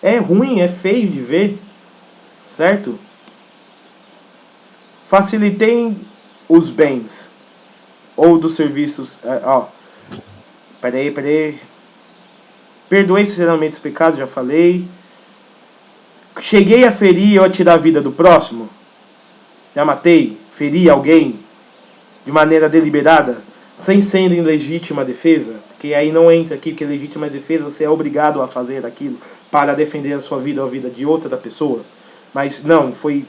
S1: é ruim, é feio de ver. Certo? Facilitem os bens ou dos serviços. Peraí. Perdoei sinceramente os pecados, já falei. Cheguei a ferir ou a tirar a vida do próximo? Já matei? Feri alguém de maneira deliberada? Sem ser em legítima defesa? Porque aí não entra aqui, porque legítima defesa você é obrigado a fazer aquilo para defender a sua vida ou a vida de outra pessoa. Mas não, foi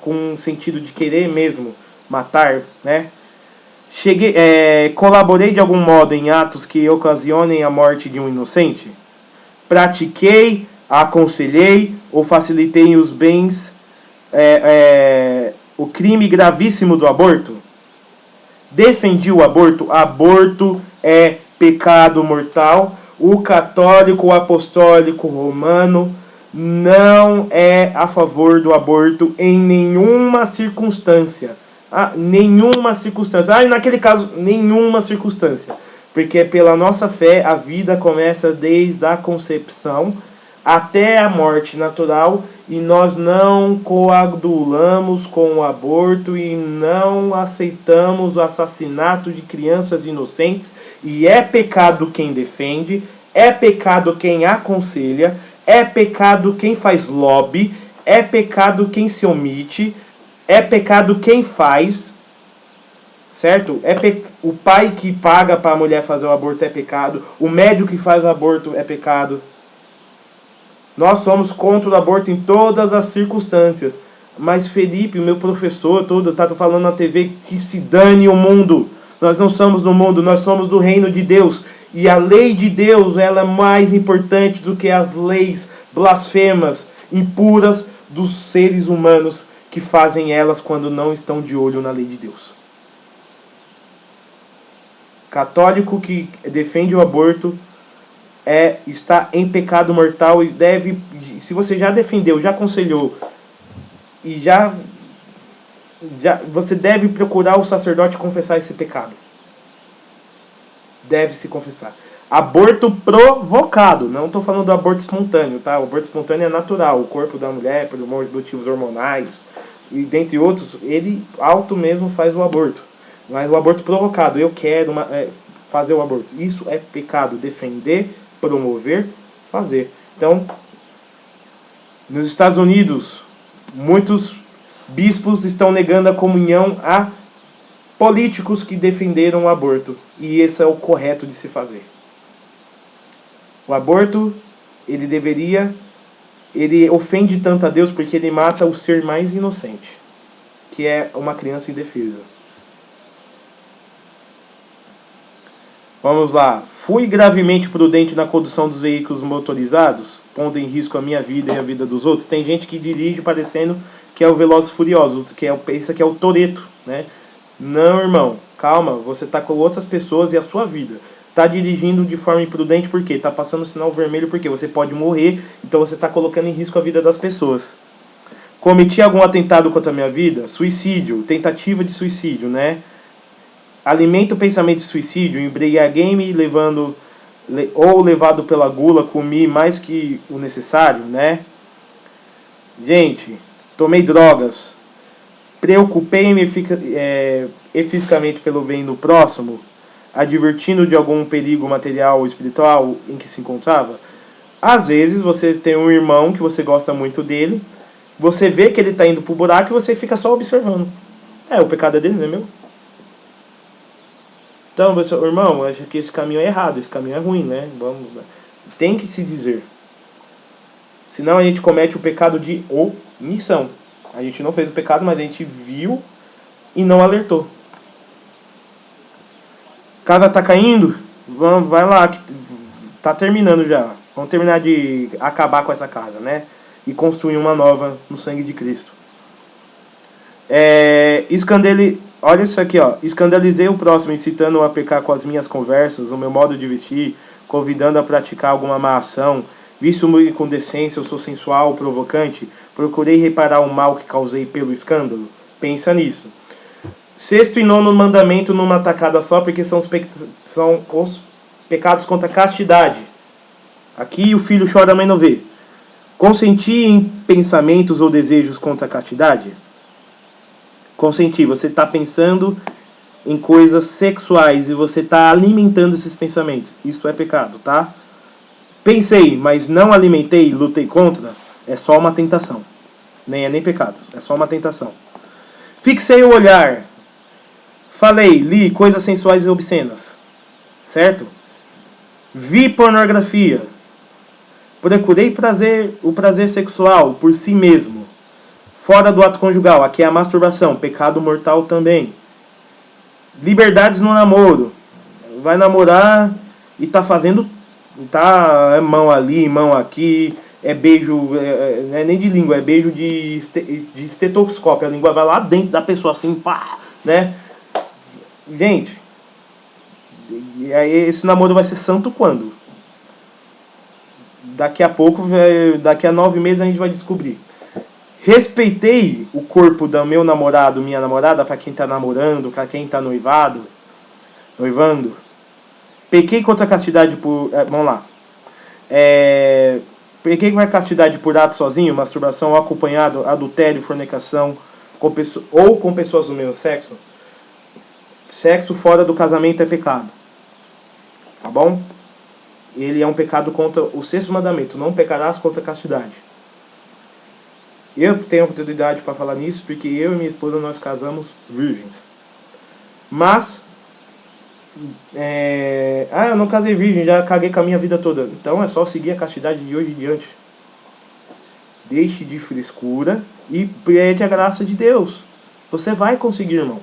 S1: com um sentido de querer mesmo matar, né? Colaborei de algum modo em atos que ocasionem a morte de um inocente? Pratiquei, aconselhei ou facilitei os bens, o crime gravíssimo do aborto? Defendi o aborto? Aborto é pecado mortal. O católico, o apostólico romano não é a favor do aborto em nenhuma circunstância. Nenhuma circunstância. Naquele caso, nenhuma circunstância. Porque pela nossa fé, a vida começa desde a concepção até a morte natural, e nós não coadulamos com o aborto e não aceitamos o assassinato de crianças inocentes. E é pecado quem defende, é pecado quem aconselha, é pecado quem faz lobby, é pecado quem se omite, é pecado quem faz, certo? O pai que paga para a mulher fazer o aborto é pecado, o médico que faz o aborto é pecado. Nós somos contra o aborto em todas as circunstâncias. Mas Felipe, meu professor, tá falando na TV que se dane o mundo. Nós não somos do mundo, nós somos do reino de Deus. E a lei de Deus, ela é mais importante do que as leis blasfemas, impuras dos seres humanos que fazem elas quando não estão de olho na lei de Deus. Católico que defende o aborto está em pecado mortal e deve, se você já defendeu, já aconselhou e já você deve procurar o sacerdote confessar esse pecado. Deve se confessar. Aborto provocado, não estou falando do aborto espontâneo, tá? O aborto espontâneo é natural, o corpo da mulher, por motivos hormonais e dentre outros, ele auto mesmo faz o aborto. Mas o aborto provocado, eu quero fazer o aborto, isso é pecado. Defender, promover, fazer. Então, nos Estados Unidos, muitos bispos estão negando a comunhão a políticos que defenderam o aborto. E esse é o correto de se fazer. O aborto, ele ofende tanto a Deus porque ele mata o ser mais inocente, que é uma criança indefesa. Vamos lá. Fui gravemente prudente na condução dos veículos motorizados, pondo em risco a minha vida e a vida dos outros. Tem gente que dirige parecendo que é o Velozes e Furiosos, pensa que é o Toretto, né? Não, irmão. Calma, você está com outras pessoas e a sua vida. Está dirigindo de forma imprudente por quê? Está passando o sinal vermelho porque você pode morrer, então você está colocando em risco a vida das pessoas. Cometi algum atentado contra a minha vida? Suicídio, tentativa de suicídio, né? Alimento o pensamento de suicídio, embriaguei-me levado pela gula, comi mais que o necessário, né? Gente, tomei drogas, preocupei-me eficazmente pelo bem do próximo, advertindo de algum perigo material ou espiritual em que se encontrava. Às vezes você tem um irmão que você gosta muito dele, você vê que ele está indo pro buraco e você fica só observando. O pecado é dele, não é meu? Então, pessoal, irmão, acho que esse caminho é errado, esse caminho é ruim, né? Tem que se dizer. Senão a gente comete o pecado de omissão. A gente não fez o pecado, mas a gente viu e não alertou. Casa tá caindo? Vai lá, que tá terminando já. Vamos terminar de acabar com essa casa, né? E construir uma nova no sangue de Cristo. Olha isso aqui, ó. Escandalizei o próximo, incitando-o a pecar com as minhas conversas, o meu modo de vestir, convidando a praticar alguma má ação, Visto-me com decência, eu sou sensual, provocante. Procurei reparar o mal que causei pelo escândalo. Pensa nisso. 6º e 9º mandamento numa tacada só, porque são os pecados contra a castidade. Aqui o filho chora, a mãe não vê. Consentir em pensamentos ou desejos contra a castidade? Consentir, você está pensando em coisas sexuais e você está alimentando esses pensamentos. Isso é pecado, tá? Pensei, mas não alimentei, lutei contra. É só uma tentação. Nem é nem pecado, é só uma tentação. Fixei o olhar. Falei, li coisas sensuais e obscenas. Certo? Vi pornografia. Procurei o prazer sexual por si mesmo. Fora do ato conjugal. Aqui é a masturbação. Pecado mortal também. Liberdades no namoro. Vai namorar e tá fazendo... Tá mão ali, mão aqui. É beijo... não é nem de língua. É beijo de estetoscópio. A língua vai lá dentro da pessoa assim. Pá, né? Gente... E aí esse namoro vai ser santo quando? Daqui a pouco, daqui a 9 meses a gente vai descobrir. Respeitei o corpo do meu namorado, minha namorada, para quem tá namorando, para quem tá noivando. Pequei contra a castidade por... vamos lá. Pequei contra a castidade por ato sozinho, masturbação acompanhado, adultério, fornicação, ou com pessoas do mesmo sexo. Sexo fora do casamento é pecado. Tá bom? Ele é um pecado contra o 6º mandamento. Não pecarás contra a castidade. Eu tenho oportunidade para falar nisso porque eu e minha esposa nós casamos virgens. Mas eu não casei virgem, já caguei com a minha vida toda. Então é só seguir a castidade de hoje em diante. Deixe de frescura e pede a graça de Deus. Você vai conseguir, irmão.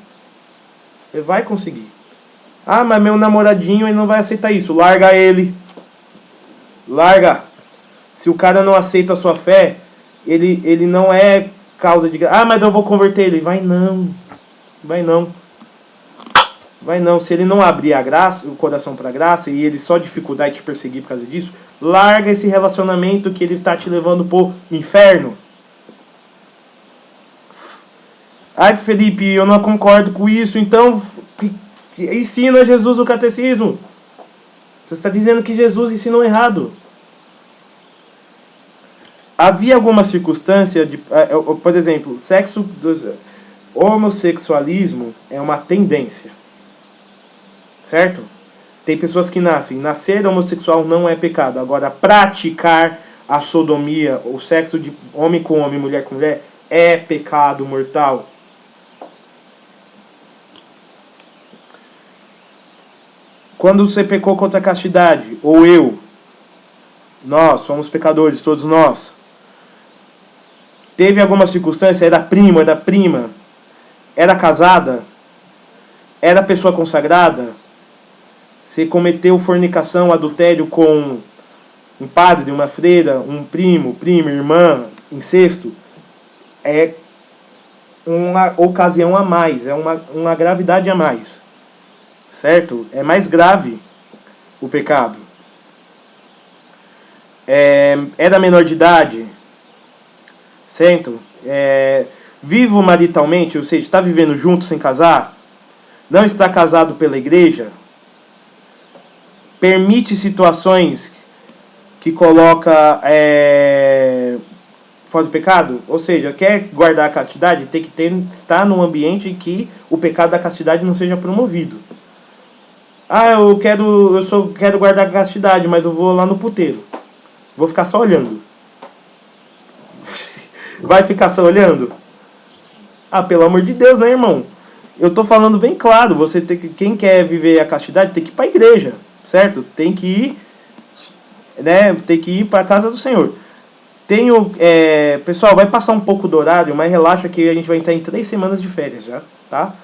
S1: Você vai conseguir. Ah, mas meu namoradinho ele não vai aceitar isso. Larga ele. Larga. Se o cara não aceita a sua fé, ele não é causa de... Ah, mas eu vou converter ele. Vai não. Vai não. Vai não. Se ele não abrir a graça, o coração para a graça, e ele só dificuldade de te perseguir por causa disso, larga esse relacionamento que ele está te levando pro inferno. Ai, Felipe, eu não concordo com isso, então ensina Jesus o catecismo. Você está dizendo que Jesus ensinou errado. Havia alguma circunstância de... por exemplo, homossexualismo é uma tendência. Certo? Tem pessoas que nascem. Nascer homossexual não é pecado. Agora, praticar a sodomia, o sexo de homem com homem, mulher com mulher, é pecado mortal. Quando você pecou contra a castidade, ou eu, nós somos pecadores, todos nós. Teve alguma circunstância, era primo, era prima, era casada, era pessoa consagrada, você cometeu fornicação, adultério com um padre, uma freira, um primo, prima, irmã, incesto, é uma ocasião a mais, é uma gravidade a mais. Certo? É mais grave o pecado. Era menor de idade. Certo? Vivo maritalmente, ou seja, está vivendo junto sem casar. Não está casado pela igreja. Permite situações que coloca fora do pecado. Ou seja, quer guardar a castidade, tem que estar num ambiente em que o pecado da castidade não seja promovido. Ah, eu quero guardar a castidade, mas eu vou lá no puteiro. Vou ficar só olhando. Vai ficar só olhando? Ah, pelo amor de Deus, né, irmão? Eu tô falando bem claro. Quem quer viver a castidade tem que ir para a igreja, certo? Tem que ir, né? Tem que ir para a casa do Senhor. Pessoal, vai passar um pouco do horário, mas relaxa que a gente vai entrar em 3 semanas de férias já, tá?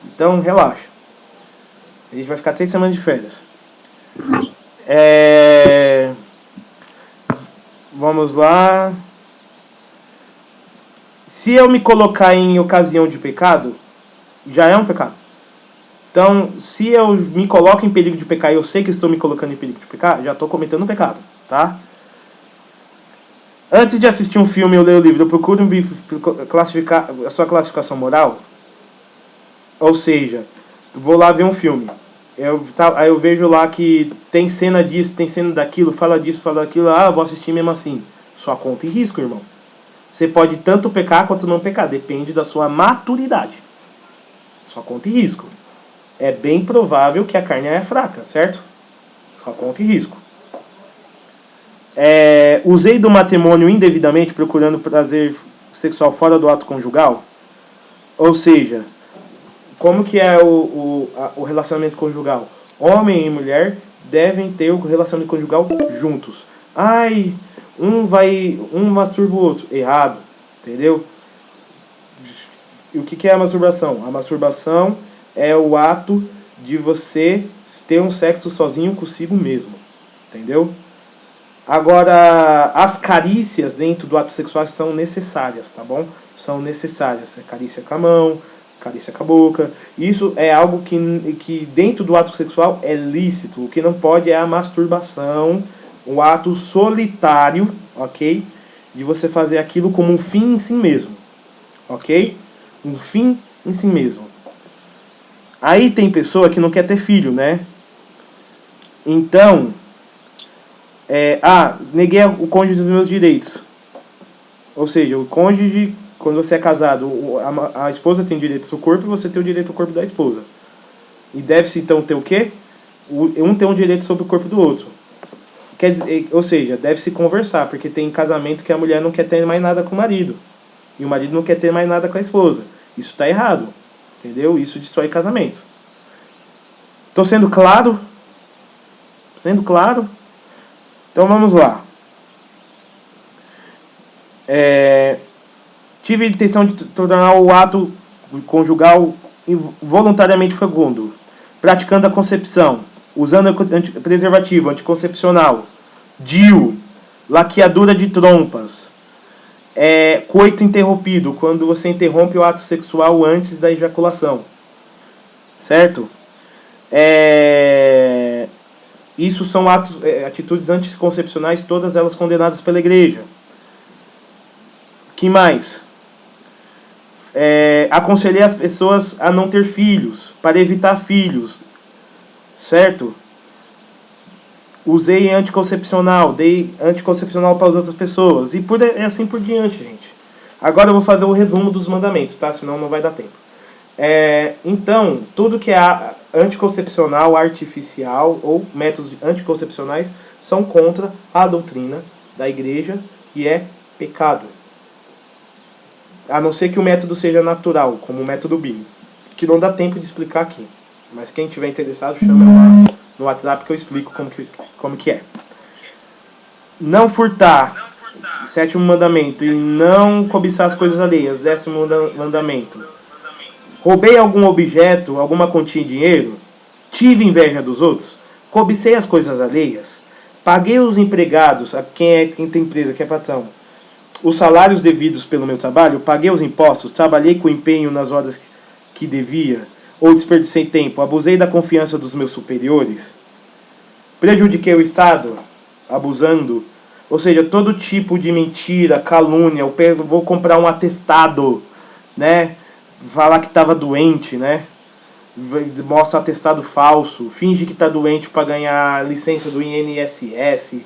S1: Então, relaxa. A gente vai ficar 3 semanas de férias. Vamos lá. Se eu me colocar em ocasião de pecado, já é um pecado. Então, se eu me coloco em perigo de pecar e eu sei que estou me colocando em perigo de pecar, já estou cometendo um pecado, tá? Antes de assistir um filme ou ler o livro, eu procuro classificar a sua classificação moral. Ou seja, vou lá ver um filme. Aí eu vejo lá que tem cena disso, tem cena daquilo, fala disso, fala daquilo. Ah, eu vou assistir mesmo assim. Sua conta e risco, irmão. Você pode tanto pecar quanto não pecar. Depende da sua maturidade. Sua conta e risco. É bem provável que a carne é fraca, certo? Sua conta e risco. Usei do matrimônio indevidamente procurando prazer sexual fora do ato conjugal. Ou seja, como que é o relacionamento conjugal? Homem e mulher devem ter o relacionamento conjugal juntos. Ai, um masturba o outro. Errado, entendeu? E o que é a masturbação? A masturbação é o ato de você ter um sexo sozinho consigo mesmo, entendeu? Agora, as carícias dentro do ato sexual são necessárias, tá bom? São necessárias. Carícia com a mão, carícia com a boca. Isso é algo que dentro do ato sexual é lícito. O que não pode é a masturbação, o ato solitário, ok? De você fazer aquilo como um fim em si mesmo, ok? Um fim em si mesmo. Aí tem pessoa que não quer ter filho, né? Então, neguei o cônjuge dos meus direitos. Ou seja, o cônjuge, quando você é casado, a esposa tem direito ao seu corpo e você tem o direito ao corpo da esposa. E deve-se então ter o quê? Um tem um direito sobre o corpo do outro. Quer dizer, ou seja, deve-se conversar, porque tem casamento que a mulher não quer ter mais nada com o marido. E o marido não quer ter mais nada com a esposa. Isso está errado. Entendeu? Isso destrói casamento. Estou sendo claro? Sendo claro? Então vamos lá. Tive a intenção de tornar o ato conjugal voluntariamente fecundo, praticando a concepção, usando preservativo anticoncepcional, DIU, laqueadura de trompas, coito interrompido, quando você interrompe o ato sexual antes da ejaculação, certo? Isso são atitudes anticoncepcionais, todas elas condenadas pela igreja. Que mais? Aconselhei as pessoas a não ter filhos, para evitar filhos, certo? Usei anticoncepcional, dei anticoncepcional para as outras pessoas, e assim por diante, gente. Agora eu vou fazer o resumo dos mandamentos, tá? Senão não vai dar tempo. Então, tudo que é anticoncepcional, artificial ou métodos anticoncepcionais são contra a doutrina da igreja e é pecado. A não ser que o método seja natural, como o método Billings, que não dá tempo de explicar aqui. Mas quem tiver interessado, chama lá no WhatsApp que eu explico como que é. Não furtar, 7º mandamento, e não cobiçar as coisas alheias, 10º mandamento. Roubei algum objeto, alguma quantia em dinheiro, tive inveja dos outros, cobicei as coisas alheias, paguei os empregados, quem tem empresa, quem é patrão, os salários devidos pelo meu trabalho, paguei os impostos, trabalhei com empenho nas horas que devia, ou desperdicei tempo, abusei da confiança dos meus superiores, prejudiquei o Estado, abusando, ou seja, todo tipo de mentira, calúnia, vou comprar um atestado, né? Falar que estava doente, né? Mostra atestado falso, finge que está doente para ganhar licença do INSS,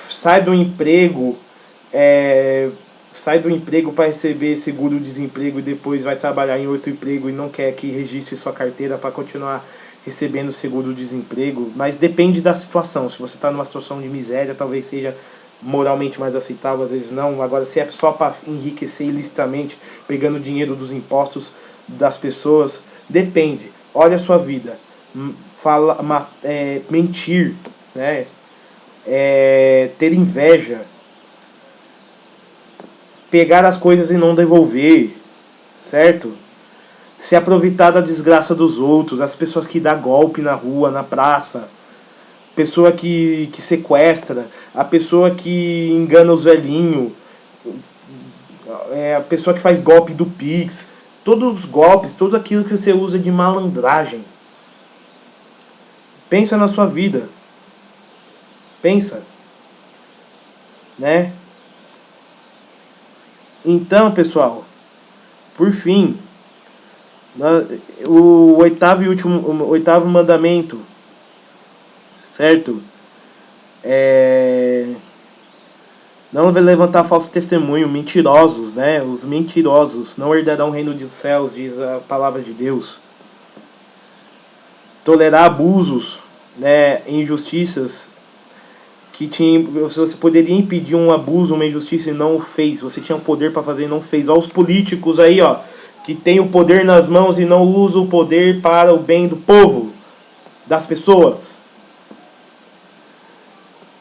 S1: sai do emprego para receber seguro-desemprego e depois vai trabalhar em outro emprego e não quer que registre sua carteira para continuar recebendo seguro-desemprego. Mas depende da situação. Se você está numa situação de miséria, talvez seja moralmente mais aceitável, às vezes não. Agora, se é só para enriquecer ilicitamente, pegando dinheiro dos impostos das pessoas, depende. Olha a sua vida. Mentir, né? Ter inveja, pegar as coisas e não devolver, certo? Se aproveitar da desgraça dos outros, as pessoas que dão golpe na rua, na praça, pessoa que sequestra, a pessoa que engana os velhinhos, a pessoa que faz golpe do Pix, todos os golpes, tudo aquilo que você usa de malandragem. Pensa na sua vida. Pensa. né? Então, pessoal, por fim, o oitavo mandamento, certo? Não vai levantar falso testemunho, mentirosos, né? Os mentirosos não herdarão o reino dos céus, diz a palavra de Deus. Tolerar abusos, né? Injustiças você poderia impedir um abuso, uma injustiça e não o fez. Você tinha o poder para fazer e não fez. Olha os políticos aí, ó, que tem o poder nas mãos e não usa o poder para o bem do povo, das pessoas.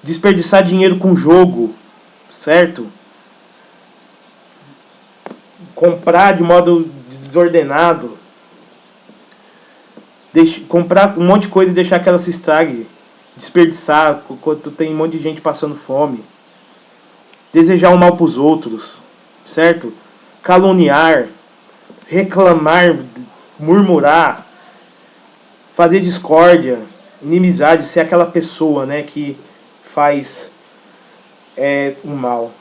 S1: Desperdiçar dinheiro com jogo, certo? Comprar de modo desordenado. Comprar um monte de coisa e deixar que ela se estrague. Desperdiçar enquanto tem um monte de gente passando fome. Desejar o mal para os outros, certo? Caluniar, reclamar, murmurar, fazer discórdia, inimizade, ser aquela pessoa, né, que faz o mal.